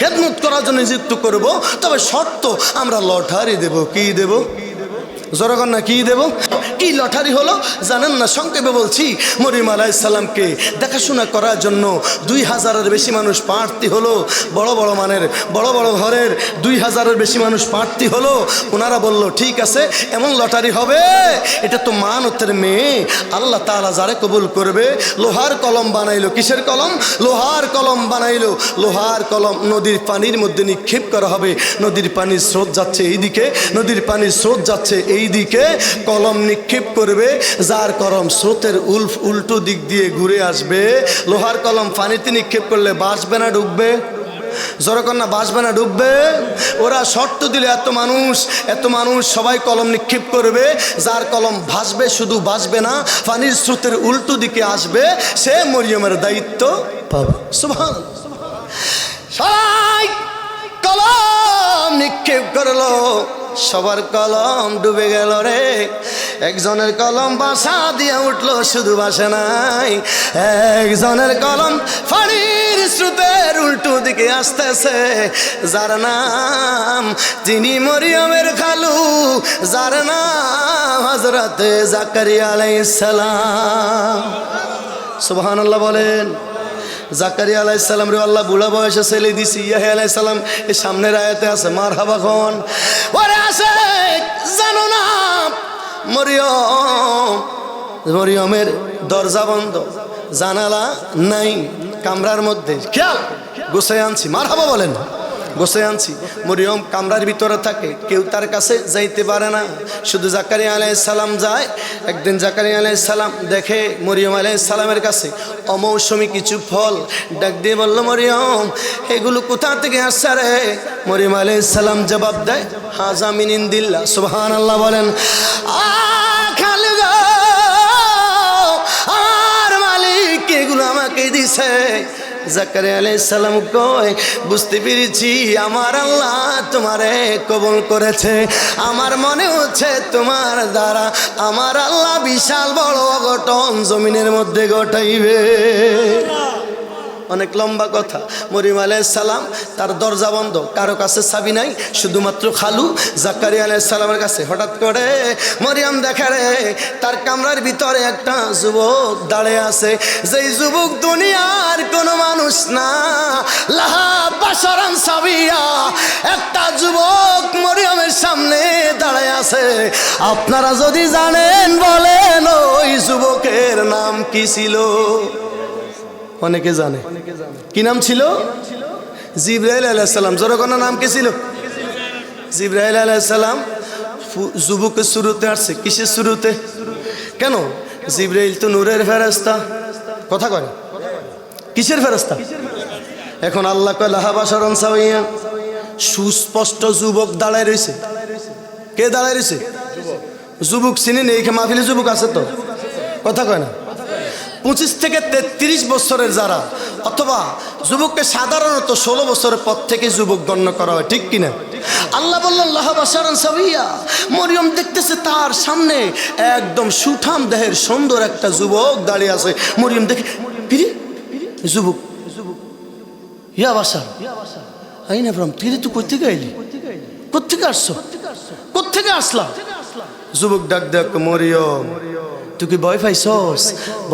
খেদমত করার জন্য নিযুক্ত করব। তবে শর্ত, আমরা লটারি দেব। কি দেব? জনগণ না কি দেব? কি লটারি হলো জানেন না? সংক্ষেপে বলছি, মরিয়ম আলাইহিস সালামকে দেখাশোনা করার জন্য 2000-এর বেশি মানুষ প্রার্থী হলো। বড় বড় মানের, বড় বড় ঘরের 2000-এর বেশি মানুষ প্রার্থী হলো। ওনারা বলল ঠিক আছে, এমন লটারি হবে, এটা তো মানতের মেয়ে, আল্লাহ তাআলা যারে কবুল করবে। লোহার কলম বানাইলো। কিসের কলম? লোহার কলম বানাইলো। লোহার কলম নদীর পানির মধ্যে নিক্ষেপ করা হবে। নদীর পানির স্রোত যাচ্ছে এইদিকে, নদীর পানির স্রোত যাচ্ছে এইদিকে, কলম নিক্ষেপ করবে, যার কলম স্রোতের উল্টো দিক দিয়ে ঘুরে আসবে। লোহার কলম পানিতে নিক্ষেপ করলে বাসবে না ডুববে? জোরে না, বাসবে না ডুববে? ওরা শর্ত দিলে এত মানুষ সবাই কলম নিক্ষেপ করবে, যার কলম ভাসবে, শুধু ভাসবে না, পানির স্রোতের উল্টো দিকে আসবে, সে মরিয়মের দায়িত্ব পাবে। সুবহানাল্লাহ। সবাই কলম নিক্ষেপ করলো, সবার কলম ডুবে গেল রে। একজনের কলম বাসা দিয়ে উঠলো, শুধু বাসে নাই, একজনের কলম পানির স্রোতের উল্টো দিকে আসতেছে। যার নাম, যিনি মরিয়মের খালু, যার নাম হযরতে জাকারিয়া আলাইহিস সালাম। সুবহানাল্লাহ বলেন। জাকারিয়া আলাইহিস সালাম রে আল্লাহ বুড়া বয়সে ছেলে দিছি। ইয়াহইয়া আলাইহিস সালাম এই সামনের আয়াতে আছে, মারহাবা খন ওরে আছে। জানো না মরিয়মের দরজা বন্ধ, জানালা নাই, কামরার মধ্যে। খেয়াল, গোছায় আনছি, মারহাবা বলেন, গোছায় আনছি। মরিয়ম কামরার ভিতরে থাকে, কেউ তার কাছে যাইতে পারে না, শুধু জাকারিয়া আলাইহিস সালাম যায়। একদিন জাকারিয়া আলাইহিস সালাম দেখে মরিয়ম আলাইহিস সালামের কাছে অমৌসুমী কিছু ফল, ডাক দিয়ে বলল, মরিয়ম এগুলো কোথা থেকে আসছে রে? মরিয়ম আলাইহিস সালাম জবাব দেয়, হাযা মিন ইনদিল্লাহ। সুবহানাল্লাহ বলেন। খালু গো, আমার মালিক এগুলো আমাকে দিছে। জাকারিয়া আলাইহিস সালাম কয়, বুঝতে পেরেছি, আমার আল্লাহ তোমারে কবুল করেছে। আমার মনে হচ্ছে তোমার দ্বারা আমার আল্লাহ বিশাল বড় অঘটন জমিনের মধ্যে ঘটাইবে। অনেক লম্বা কথা। মরিয়ম আলাইহিস সালাম, তার দরজা বন্ধ, কারো কাছে চাবি নাই, শুধুমাত্র খালু জাকারিয়া আলাইহিস সালামের কাছে। হঠাৎ করে মরিয়ম দেখে রে, তার কামরার ভিতরে একটা যুবক দাঁড়িয়ে আছে। যেই যুবক দুনিয়ার কোনো মানুষ না, লাহা বাশারান সাবিয়া, একটা যুবক মরিয়মের সামনে দাঁড়িয়ে আছে। আপনারা যদি জানেন বলেন ওই যুবকের নাম কি ছিল? অনেকে জানে। কি নাম ছিল? জিবরাইল আলাইহিস সালাম। জোরকোনা নাম কি ছিল? জিবরাইল আলাইহিস সালাম যুবকের শুরুতে আসছে। কিসের শুরুতে? কেন? জিবরাইল তো নূরের ফেরেশতা। কথা কয়, কিসের ফেরেশতা? এখন আল্লাহ কয় লাহা বাশারান সাওয়িয়া, সুস্পষ্ট যুবক দাঁড়ায় রয়েছে। কে দাঁড়ায় রয়েছে? যুবক চিনেন? এই মাহফিলে যুবক আছে তো? কথা কয় না। 25 থেকে 33 বছরের যারা, অথবা যুবককে সাধারণত 16 বছরের পর থেকে যুবক গণ্য করা হয়, ঠিক কিনা? আল্লাহ বললেন লাহা বাশারান সাওয়িয়া। মরিয়ম দেখতেছে তার সামনে একদম সুঠাম দেহের সুন্দর একটা যুবক দাঁড়িয়ে আছে। মরিয়ম দেখে, যুবক, ইয়া বাশার, আই না ফ্রম তুই তো কোথেকে আইলি, কোথেকে আসছো, কোথেকে আসলা? যুবক ডাক দেখ, মরিয়ম তুই কি ভয় পাইছস?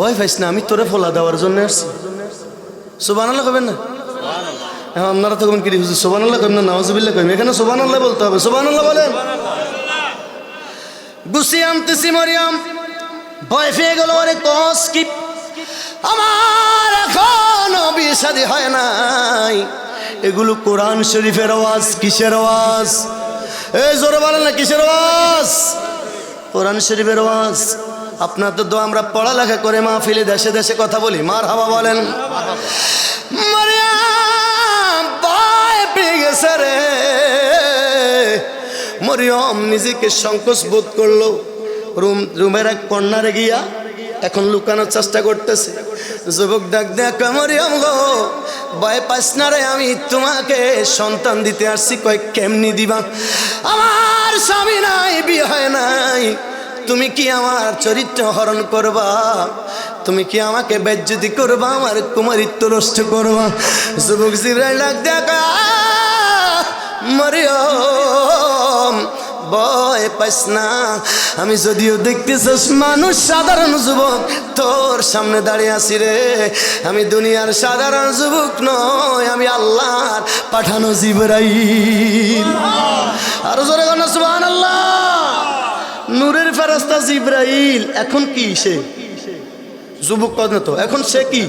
ভয় পাইস না, আমি তোরে ফলা দেওয়ার জন্য আসছি। সুবহানাল্লাহ কবেন না? হ্যাঁ, আপনারা তো কোন কি হুজুর সুবহানাল্লাহ কবেন না নাউজুবিল্লাহ কবেন? এখানে সুবহানাল্লাহ বলতে হবে। সুবহানাল্লাহ বলেন। গুছিয়ে আনতেছি মরিয়ম, ভয় পেয়ে গেল। আরে কস কি, আমার এখনো বিয়ে শাদী হয় নাই। এগুলো কোরআন শরীফের আওয়াজ। কিসের আওয়াজ? এই জোরে বলেন না, কিসের আওয়াজ? কোরআন শরীফের আওয়াজ। আপনার তো দোয়া আমরা পড়ালেখা করে মাহফিলে দেশে দেশে কথা বলি। মারহাবা বলেন। মরিয়ম ভয় পেয়ে গেছে রে। মরিয়ম নিজেকে সংকোচ বোধ করলো। রুমের এক কর্নারে গিয়া এখন লুকানোর চেষ্টা করতেছে। যুবক ডাক দেখ, মরিয়ম গো ভয় পাস না রে, আমি তোমাকে সন্তান দিতে আসছি। কয় কেমনি দিবা? আমার স্বামী নাই, বিয়ে হয় নাই, তুমি কি আমার চরিত্র হরণ করবা? তুমি কি আমাকে বেজ্জতি করবা? আমার কুমারিত্ব নষ্ট করবা? যুবক জিবরাইল ডাক দেখ, মরিয়ম ভয় পাইস না, আমি যদিও দেখতেছস মানুষ সাধারণ যুবক, তোর সামনে দাঁড়িয়ে আছি রে। আমি দুনিয়ার সাধারণ যুবক নয়, আমি আল্লাহর পাঠানো জিবরাইল। আরো জোরে বলো সুবহানাল্লাহ। নূরের ফেরেশতা জিবরাইল। এখন কি সে যুবক কন তো, এখন সে কি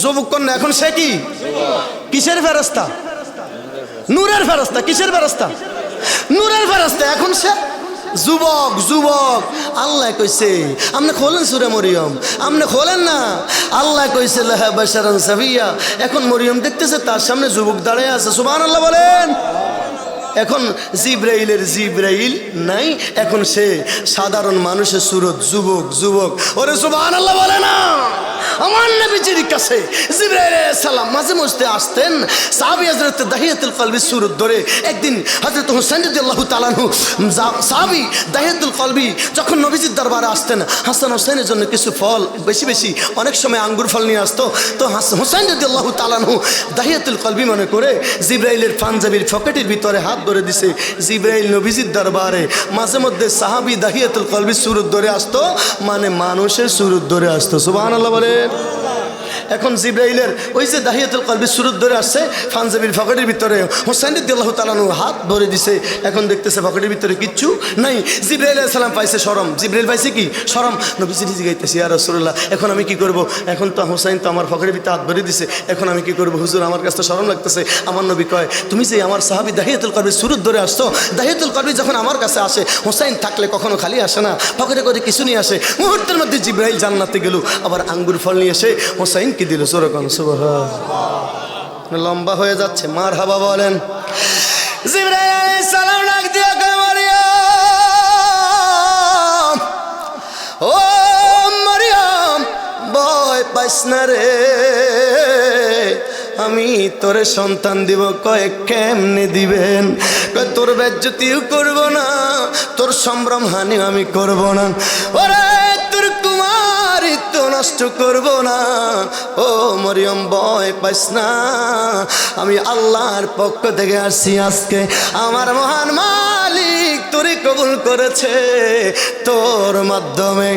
যুবক কন না, এখন সে কি? কিসের ফেরেশতা? নূরের ফেরেশতা। কিসের ফেরেশতা? নূরের ফেরেশতা। এখন সে যুবক। যুবক আল্লাহ কইছে, আপনি খোলেন সূরা মরিয়ম, আপনি খোলেন না। আল্লাহ কইছে লাহা বাশারান সাবিয়া। এখন মরিয়ম দেখতেছে তার সামনে যুবক দাঁড়িয়ে আছে। সুবহানাল্লাহ বলেন। এখন জিবরাইলের জিবরাইল নাই, এখন সে সাধারণ মানুষের সুরত। যুবক যুবক। ওরে সুবহানাল্লাহ বলে না। আমার নবীজির কাছে জিবরাইল আলাইহিস সালাম মাঝে মধ্যে আসতেন। সাহাবী হযরত দাহিয়াতুল কলবি সুরত ধরে। একদিন হযরত হুসাইন রাদিয়াল্লাহু তাআলা আনহু সাহাবী দাহিয়াতুল কলবি যখন নবীজির দরবারে আসতেন, হাসান হুসাইনের জন্য কিছু ফল, বেশি বেশি অনেক সময় আঙ্গুর ফল নিয়ে আসতো। তো হুসাইন রাদিয়াল্লাহু তাআলা আনহু দাহিয়াতুল কলবি মনে করে জিবরাইলের পাঞ্জাবির পকেটের ভিতরে হাত ধরে দিছে। জিবরাইল নবীজির দরবারে মাঝে মধ্যে সাহাবী দাহিয়াতুল কলবি সুরত ধরে আসতো, মানে মানুষের সুরত ধরে আসতো। সুবহানাল্লাহ বলে। এখন জিবরাইলের ওই যে দাহিয়াতুল কলবি সুরত ধরে আসছে, পাঞ্জাবির পকেটের ভিতরে হুসাইন রাদিয়াল্লাহু তাআলা আনহু হাত ধরে দিছে। এখন দেখতেছে পকেটের ভিতরে কিচ্ছু নাই। জিবরাইল আলাইহিস সালাম পাইছে শরম। জিবরাইল পাইছে কি? শরম। নবীজি জিজ্ঞাসা, ইয়া রাসূলুল্লাহ এখন আমি কি করব? এখন তো হুসাইন তো আমার পকেটের ভিতরে হাত ধরে দিছে, এখন আমি কি করব হুজুর? আমার কাছে তো শরম লাগতেছে। আমার নবী কয়, তুমি যে আমার সাহাবী দাহিয়াতুল কলবি সুরত ধরে আসছো, দাহিয়াতুল কলবি যখন আমার কাছে আসে, হুসাইন থাকলে কখনো খালি আসে না, পকেটে করে কিছু নিয়ে আসে। মুহূর্তের মধ্যে জিবরাইল জান্নাতে গেল, আবার আঙ্গুর ফল নিয়ে এসে হুসাইন কি দিল? সুরকান সুবহানাল্লাহ। লম্বা হয়ে যাচ্ছে। মারহাবা বলেন। জিবরাইল আলাইহিস সালাম ডাক দিয়া কয়, মরিয়ম ও মরিয়ম ভয় পাইস না রে, আমি তোরে সন্তান দিব। কয় কেমনে দিবেন? কয় তোর বেজ্জতিও করব না, তোর সম্ভ্রম হানি আমি করব না, ওরে তোর কুমারিত্ব নষ্ট করব না। ও মরিয়ম ভয় পাইস না, আমি আল্লাহর পক্ষ থেকে আসছি। আজকে আমার মহান মালিক তোরে কবুল করেছে, তোর মাধ্যমে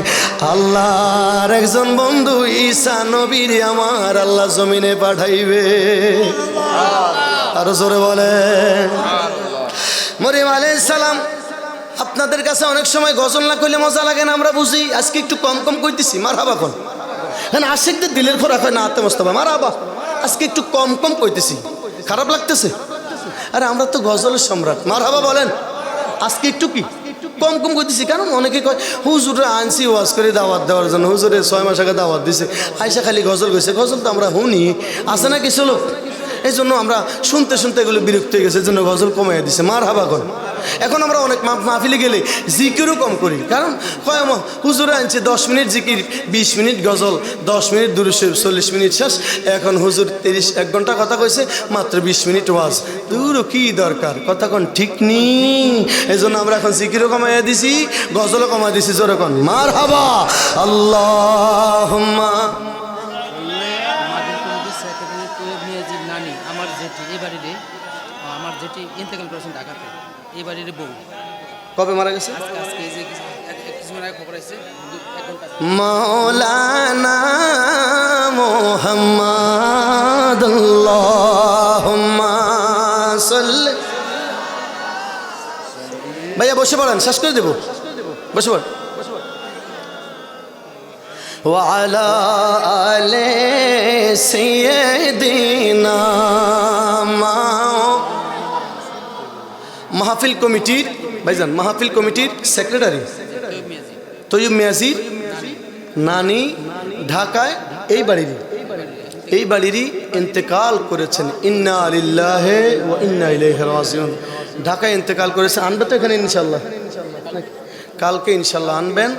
আল্লাহর একজন বন্ধু ঈসা নবীর আমার আল্লাহ জমিনে পাঠাইবে। আরো জোরে বলে। মরিয়ম আলাইহিস সালাম। আপনাদের কাছে অনেক সময় গজল না কইলে মজা লাগে না, আমরা বুঝি। আজকে একটু কম কম কইতেছি। মারহাবা কোন আশিকদের দিলের খোরাক হয় না, আতে মোস্তফা মারহাবা। আজকে একটু কম কম কইতেছি, খারাপ লাগতেছে? আরে আমরা তো গজলের সম্রাট। মারহাবা বলেন। আজকে একটু কি কম কম কইতেছি, কারণ অনেকে কয় হুজুরে আনছি ওয়াজ করে দাওয়াত দেওয়ার জন্য, হুজুরে 6 মাস আগে দাওয়াত দিছে, আয়সা খালি গজল গেছে। গজল তো আমরা শুনি, আছে না কিছু লোক, এই জন্য আমরা শুনতে শুনতে এগুলো বিরক্ত হয়ে গেছে, এই জন্য গজল কমাইয়া দিছে। মারহাবা কোন। এখন আমরা অনেক মাহফিলে গেলে জিকিরও কম করি, কারণ কয় হুজুরে আনছে 10 মিনিট জিকির, 20 মিনিট গজল, 10 মিনিট দুরূদ শরীফ, 40 মিনিট শেষ। এখন হুজুর 1 ঘন্টা কথা কইছে, মাত্র 20 মিনিট ওয়াজ। দূরও কি দরকার? কথা কোন ঠিক নি? এই জন্য আমরা এখন জিকিরও কমাইয়া দিছি, গজলও কমাই দিছি। জোরে কোন মারহাবা। আল্লাহুম্মা আমাদের কোনো সেকেন্ডে নানি আমার জেঠি এবারে ইন্তেকাল করেছেন ঢাকাতে, এই বাড়ির বউ। কবে মারা গেছে? আজকে এই যে কিছুদিন আগে খবর আসছে, মাওলানা মুহাম্মদ আল্লাহুম্মা সাল্লি। ভাইয়া বসে পড়েন, শেষ করে দেব, বসে পড়। ওয়ালা আলে সাইয়্যিদিনা মাহফিল কমিটির ভাইজান, মাহফিল কমিটির সেক্রেটারি তৈয়ব মিয়াজির নানি ঢাকায় এই বাড়িরই ইন্তেকাল করেছেন। ইন্না লিল্লাহি ওয়া ইন্না ইলাইহি রাজিউন। ঢাকায় ইন্তেকাল করেছেন। আনবে তো এখানে ইনশাল্লাহ, কালকে ইনশাল্লাহ আনবেন।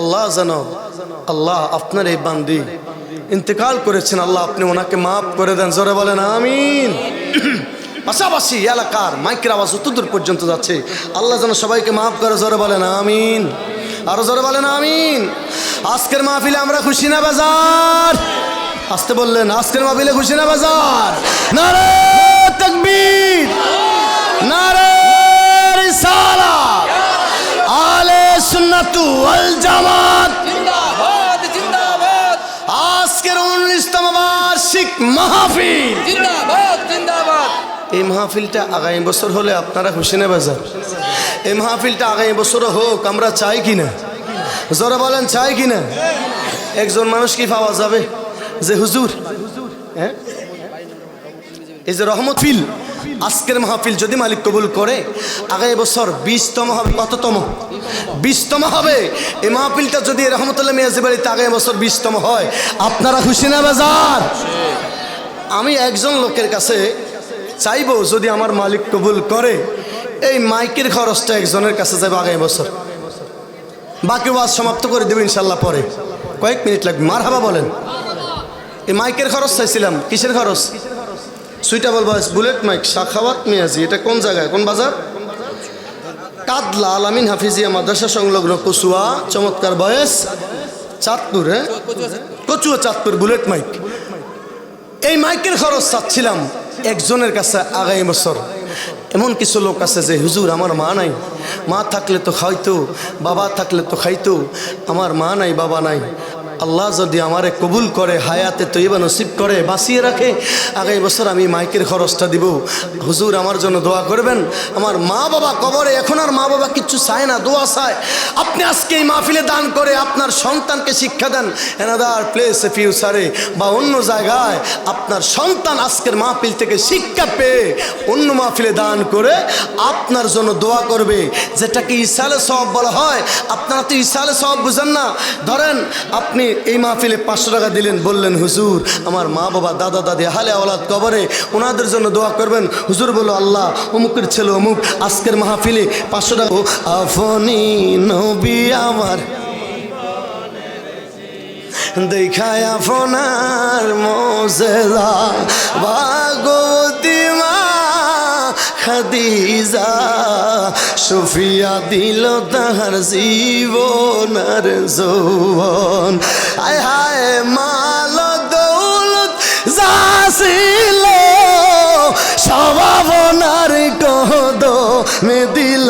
আল্লাহ জানো, আল্লাহ আপনার এই বান্দি ইন্তেকাল করেছেন, আল্লাহ আপনি ওনাকে মাফ করে দেন। জোরে বলেন আমিন। পাশাপাশি এলাকার মাইকের আওয়াজ অতদূর পর্যন্ত যাচ্ছে, আল্লাহ যেন সবাইকে মাফ করে। জোরে বলেন আমিন, আরো জোরে বলেন আমিন। আজকের মাহফিলে আমরা খুশি না বেজার? আসতে বললেন, আজকের মাহফিলে খুশি না বেজার? নারে তাকবীর, নারে রিসালাত, আলে সুন্নাত ওয়াল জামাত জিন্দাবাদ জিন্দাবাদ। আজকের 19তম বার্ষিক মাহফিল জিন্দাবাদ জিন্দাবাদ। এই মাহফিলটা আগামী বছর হলে আপনারা খুশি না বেজার? এই মাহফিলটা আগামী বছর হোক, আমরা চাই কিনা? জোরে বলেন চাই কিনা? একজন মানুষ কি পাওয়া যাবে যে হুজুর, হ্যাঁ এই যে রহমতফিল আজকের মাহফিল যদি মালিক কবুল করে আগামী বছর 20তম হবে। কততম? 20তম হবে। এই মাহফিলটা যদি রহমতুল্লাহ মিয়াজি বাড়িতে আগামী বছর 20তম হয়, আপনারা খুশি না বেজার? আমি একজন লোকের কাছে চাইবো, যদি আমার মালিক কবুল করে, এই মাইকের খরচটা একজনের কাছে যাবে আগামী বছর। বাকি ওয়াজ সমাপ্ত করে দেব ইনশাল্লাহ পরে, কয়েক মিনিট লাগবে। মারহাবা বলেন। এই মাইকের খরচ চাইছিলাম। কিসের খরচ? Suitable voice bullet mic, Sakhawat Miazi. এটা কোন জায়গায়, কোন বাজার? কাদলা আলামিন হাফিজিয়া মাদ্রাসা সংলগ্ন কচুয়া। চমৎকার ভয়েস, চাঁদপুর। হ্যাঁ, কচুয়া চাঁদপুর, বুলেট মাইক। এই মাইকের খরচ চাচ্ছিলাম একজনের কাছে আগামী বছর। এমন কিছু লোক আছে যে হুজুর আমার মা নাই, মা থাকলে তো খাইতো, বাবা থাকলে তো খাইতো, আমার মা নাই, বাবা নাই। আল্লাহ যদি আমারে কবুল করে, হায়াতে তৈবা নসিব করে, বাঁচিয়ে রাখে, আগামী বছর আমি মাইকের খরচটা দিব। হুজুর আমার জন্য দোয়া করবেন। আমার মা বাবা কবরে, এখন আর মা বাবা কিচ্ছু চায় না, দোয়া চায়। আপনি আজকে এই মাহফিলে দান করে আপনার সন্তানকে শিক্ষা দেন। এনাদার প্লেসে ফিউচারে বা অন্য জায়গায় আপনার সন্তান আজকের মাহফিল থেকে শিক্ষা পেয়ে অন্য মাহফিলে দান করে আপনার জন্য দোয়া করবে, যেটাকে ইসালে সওয়াব বলা হয়। আপনারা তো ইসালে সওয়াব বুঝেন না। ধরেন আপনি এই মাহফিলে 500 টাকা দিলেন, বললেন হুজুর আমার মা বাবা দাদা দাদি হালে আওলাদ কবরে, ওনাদের জন্য দোয়া করবেন। হুজুর বলো আল্লাহ অমুকের ছেলে অমুক আজকের মাহফিলে 500 টাকা। আপনি নবী আমার দেখায় আপনার মোজেজা, ভাগবতী মা খাদিজা সুফিয়া দিল তাহার জীবন আর যৌবন। হায় হায় মাল দৌলত যাছিল সব আপনার কদমে দিল,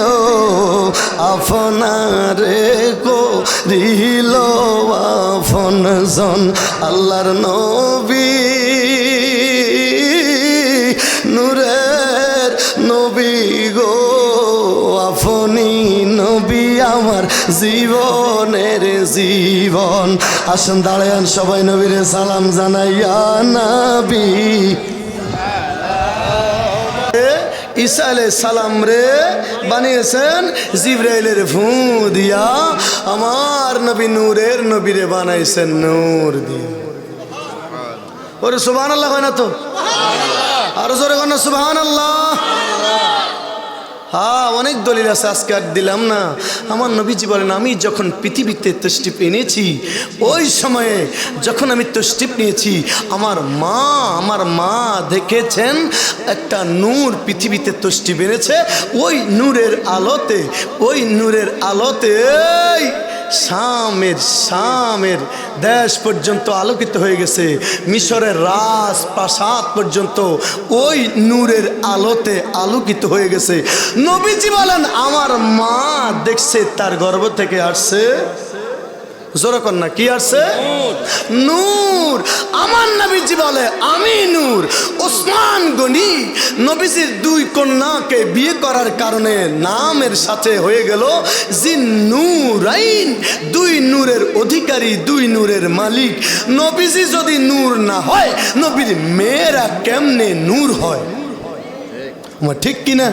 আপনারে করিল আপনজন। আল্লাহর নবী নূরের নবী গো, আপনি নবী আমার জীবনের জীবন। আসুন দাঁড়ান সবাই, নবীরে সালাম জানাইয়া। নবী ঈসা আলাইহিস সালাম রে বানিয়েছেন জিবরাইলের ফু দিয়া, আমার নবী নূরের নবীরে বানাইছেন নূর দিয়া। ওরে সুবহানাল্লাহ হয় না তো? আরো জোরে কর না সুবহানাল্লাহ। হ্যাঁ, অনেক দলিল আছে, আজকে আর দিলাম না। আমার নবীজি বলেন আমি যখন পৃথিবীতে তশরিফ এনেছি, ওই সময়ে যখন আমি তশরিফ নিয়েছি, আমার মা দেখেছেন একটা নূর পৃথিবীতে তশরিফ এনেছে। ওই নূরের আলোতে শামের দেশ পর্যন্ত আলোকিত হয়ে গেছে, মিশরের রাজপ্রাসাদ পর্যন্ত ওই নূরের আলোতে আলোকিত হয়ে গেছে। নবীজি বলেন আমার মা দেখছে তার গর্ভ থেকে আসছে জোরকন না কি আসছে নূর। আমার নবীজি বলে আমি নূর। ওসমান গনি নবীজির দুই কন্যাকে বিয়ে করার কারণে নামের সাথে হয়ে গেল জি নূরাইন, দুই নূরের অধিকারী, দুই নূরের মালিক। নবীজি যদি নূর না হয়, নবীর মেয়েরা কেমনে নূর হয়? ঠিক কিনা?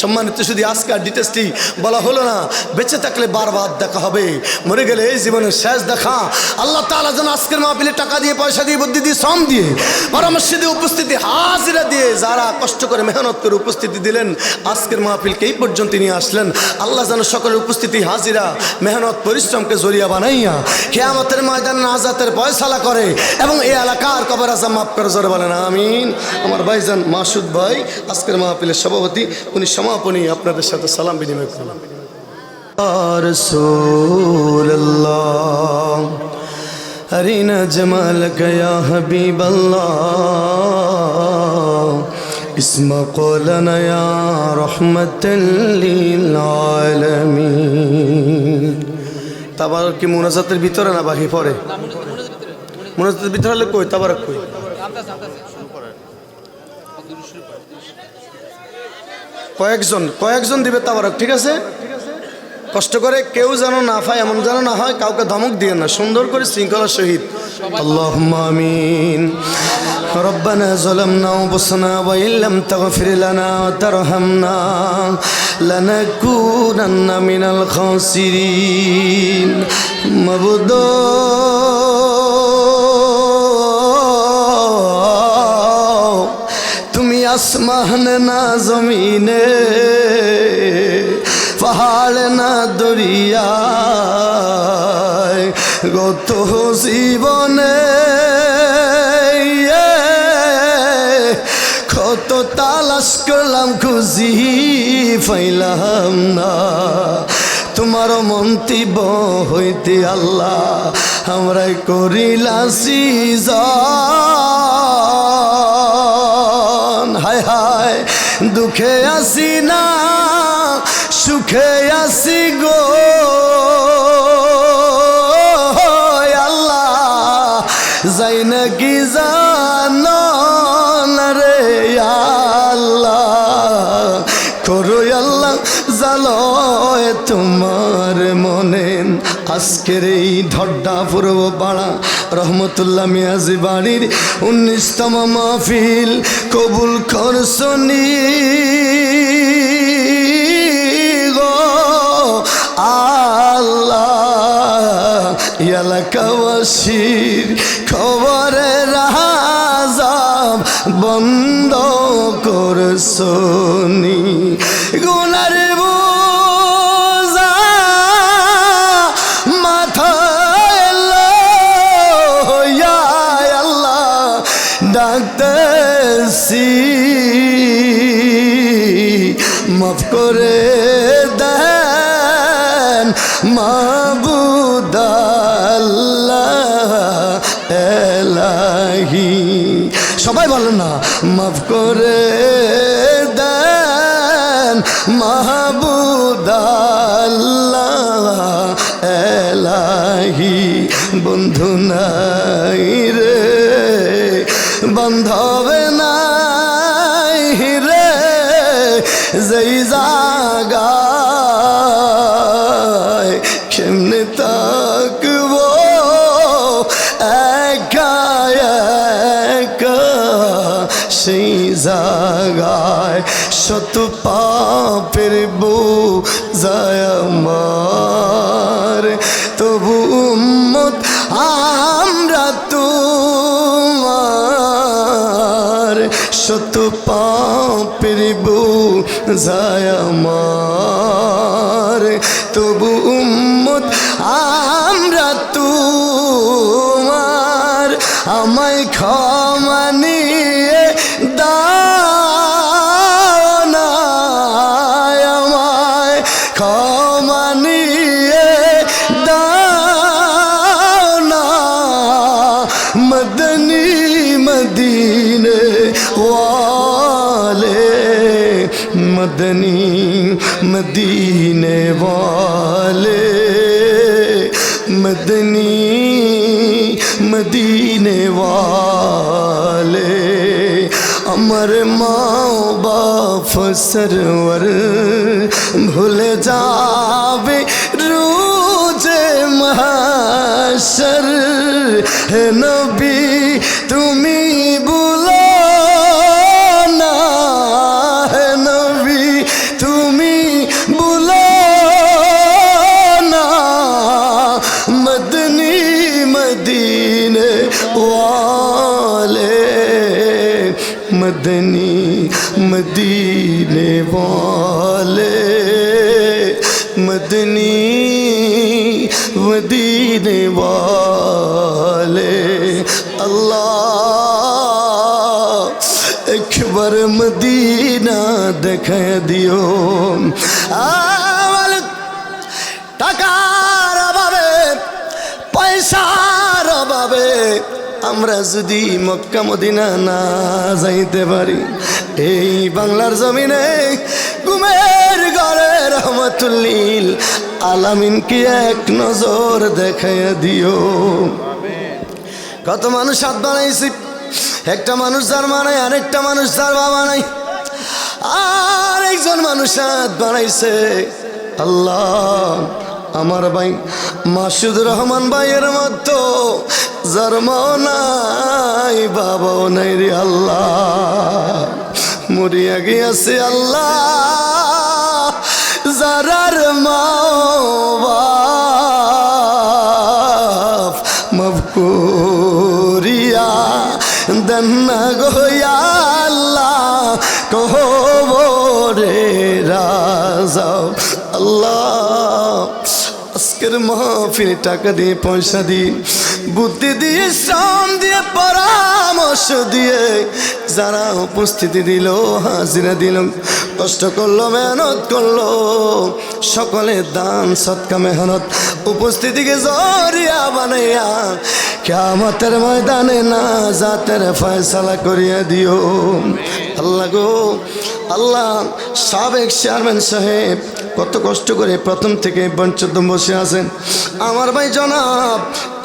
সম্মানিত শুধু আজকের ডিটেলসটি বলা হলো না, বেঁচে থাকলে বারবার দেখা হবে, মরে গেলে এই জীবনের শেষ দেখা। আল্লাহ তাআলা যেন আজকের মাহফিলে টাকা দিয়ে, পয়সা দিয়ে, বুদ্ধি দিয়ে, শ্রম দিয়ে, পরামর্শ দিয়ে, উপস্থিতি হাজিরা দিয়ে, যারা কষ্ট করে মেহনত করে উপস্থিতি দিলেন, আজকের মাহফিলকে এই পর্যন্ত নিয়ে আসলেন, আল্লাহ যেন সকলের উপস্থিতি হাজিরা মেহনত পরিশ্রমকে জরিয়া বানাইয়া কিয়ামতের ময়দানে নাজাতের ফয়সালা করে এবং এই এলাকার কবর আযাব মাফ করে, জোরে বলেন আমিন। আমার ভাইজান মাসুদ ভাই আজকের মাহফিলের সভাপতি, উনি সমাপনী আপনাদের সাথে সালাম বিনিময় করলাম। রাসূলুল্লাহ আরিনা জামালকা ইয়া হাবিবাল্লাহ ইসমা কওলানা ইয়া রাহমাতাল লিল আলামিন। তাবারক কি মুনাজাতের ভিতরে না বাকি পড়ে? মুনাজাতের ভিতরে হলে কই তাবারক কই? কয়েকজন দিবে তাবারক, ঠিক আছে? কষ্ট করে কেউ যেন না পায়, এমন যেন না হয়, কাউকে ধমক দিয়ে না, সুন্দর করে শৃঙ্খলার সহিত। আল্লাহুম্মা আমিন। রব্বানা যালামনা আনফুসানা ওয়া ইল্লাম তাগফির লানা ওয়া তারহামনা লানাকুনান্না মিনাল খাসিরিন। মাবুদ তুমি আসমানে না জমিনে, পাহাড়ে না দরিয়ায়, গত জীবনে কত তালাশ করলাম খুঁজি পাইলাম না। তোমার মন্তিব হইতে আল্লাহ আমরা করিলাছি হায় হায়, দুঃখে আসি না সুখে আসি গো আল্লাহ, যাই নাকি জানো না রে আল্লাহ, করো আল্লাহ জালো তোমার মনে। আজকের এই ধড্ডা পূর্ব পাড়া রহমতুল্লাহ মিয়াজি বাড়ির 19তম মাহফিল কবুল করছনি গো আল্লাহ। এলাকাবাসীর খবরের আযাব বন্ধ করছনি, গুনার বোঝা মাথায় লইয়া আল্লাহ ডাকতেছি, মাফ করে দেন মাবুদ আল্লাহ এলাহি। সবাই বলেন না, মাফ করে দেন মাহবুদ আল্লাহ এলাহি। বন্ধু নাই রে, বান্ধবে নাই রে, যেই জাগায় কেমনে থাকবো একা একা, সেই জাগায় শত পাপের বোঝায় আমার, তবু উম্মত আমরা তোমার, শত পাপের বোঝায় আমার, তবু উম্মত আমরা তোমার। আমায় ক্ষমা নিয়ে দাও না, আমায় ক্ষমা নিয়ে দাও मदनी मदीने वाले मदनी मदीने वाले अमर माँ बाप सरवर भूल जावे रोजे महशर है नबी तुम्ही बुला ना है नबी तुम्ही बुला ना मदनी मदीने वाले मदनी मदीने वाले मदनी मदीने वाले अल्लाह एक बार मदीना देखा दियो আমার টাকার অভাবে পয়সার অভাবে আমরা যদি মক্কা মদিনা না যাইতে পারি এই বাংলার জমিনে ঘুমের ঘরে রহমতুল্লিল আলামিনকে এক নজর দেখাইয়া দিও কত মানুষ হাত বানাইছি একটা মানুষ যার মানে আরেকটা মানুষ যার বাবা নাই আর একজন মানুষ হাত বানাইছে আল্লাহ আমার ভাই মাসুদুর রহমান ভাইয়ের মতো যার মাও নাই বাবাও নাই রে আল্লাহ মরিয়া গিয়াছে আল্লাহ যারার মাও বাপ মাফ করিয়া দেন না গো আল্লাহ কবরে রাজাও আল্লাহ আজকের মাহফিল টাকা দিয়ে পয়সা দিয়ে বুদ্ধি দিয়ে শ্রম দিয়ে পরামর্শ দিয়ে যারা উপস্থিতি দিল হাজিরা দিল কষ্ট করলো মেহনত করলো সকলে দান সৎকা মেহনত উপস্থিতিকে জরিয়া বানাইয়া কিয়ামতের ময়দানে না জাতের ফয়সালা করিয়া দিও আল্লাহ গো আল্লাহ সাবেক চেয়ারম্যান সাহেব কত কষ্ট করে প্রথম থেকে পর্যন্ত বসে আছেন আমার ভাই জনাব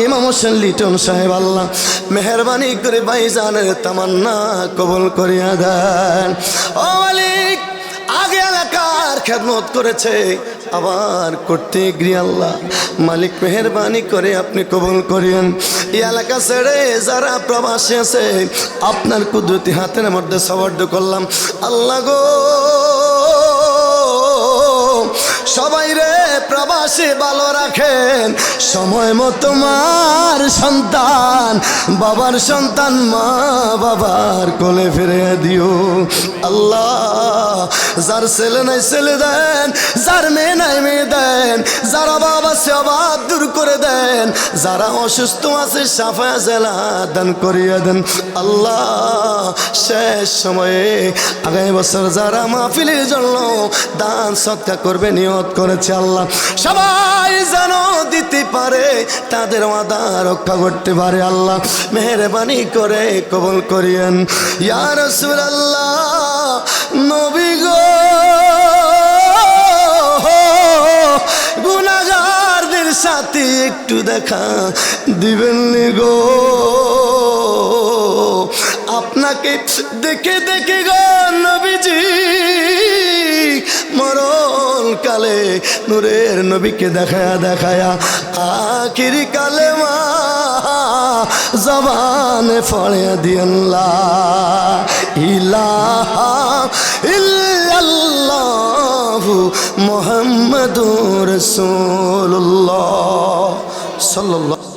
ইমাম হোসেন লিটন সাহেব আল্লাহ মেহরবানি করে ভাইজানের তামান্না কবুল করিয়া দেন ও মালিক আগে এলাকার খেদমত করেছে আবার করতে গিয়ে আল্লাহ মালিক মেহরবানি করে আপনি কবুল করিয়েন এই এলাকা ছেড়ে যারা প্রবাসী আছে আপনার কুদরতি হাতের মধ্যে সবর্দ করলাম আল্লাহ গো সবাই রে প্রবাসী ভালো রাখেন সময় মতো মার সন্তান বাবার সন্তান মা বাবার কোলে ফিরে দিও আল্লাহ যার ছেলে নাই ছেলে দেন যার মেয়ে নাই মেয়ে দেন যারা বাবা সে অভাব দূর করে দেন যারা অসুস্থ আছে সাফা জেলা দান করিয়া দেন আল্লাহ শেষ সময়ে আগামী বছর যারা মাহফিলের জন্য দান সৎকার করবে নিয়ত করেছে আল্লাহ সবাই যেন দিতে পারে তাদের ওয়াদা রক্ষা করতে পারে আল্লাহ মেহেরবানি করে কবুল করিয়েন ইয়া রাসূলুল্লাহ নবী গো গুনাহগারদের সাথে একটু দেখা দিবেন গো আপনাকে দেখে দেখে গো নবীজি মরণ কালে নূরের নবীকে দেখায়া দেখায়া আখিরি কালে মা জবানে পড়ে দিয়েন লা ইলাহা ইল্লাল্লাহু মুহাম্মাদুর রাসূলুল্লাহ সাল্লাল্লাহু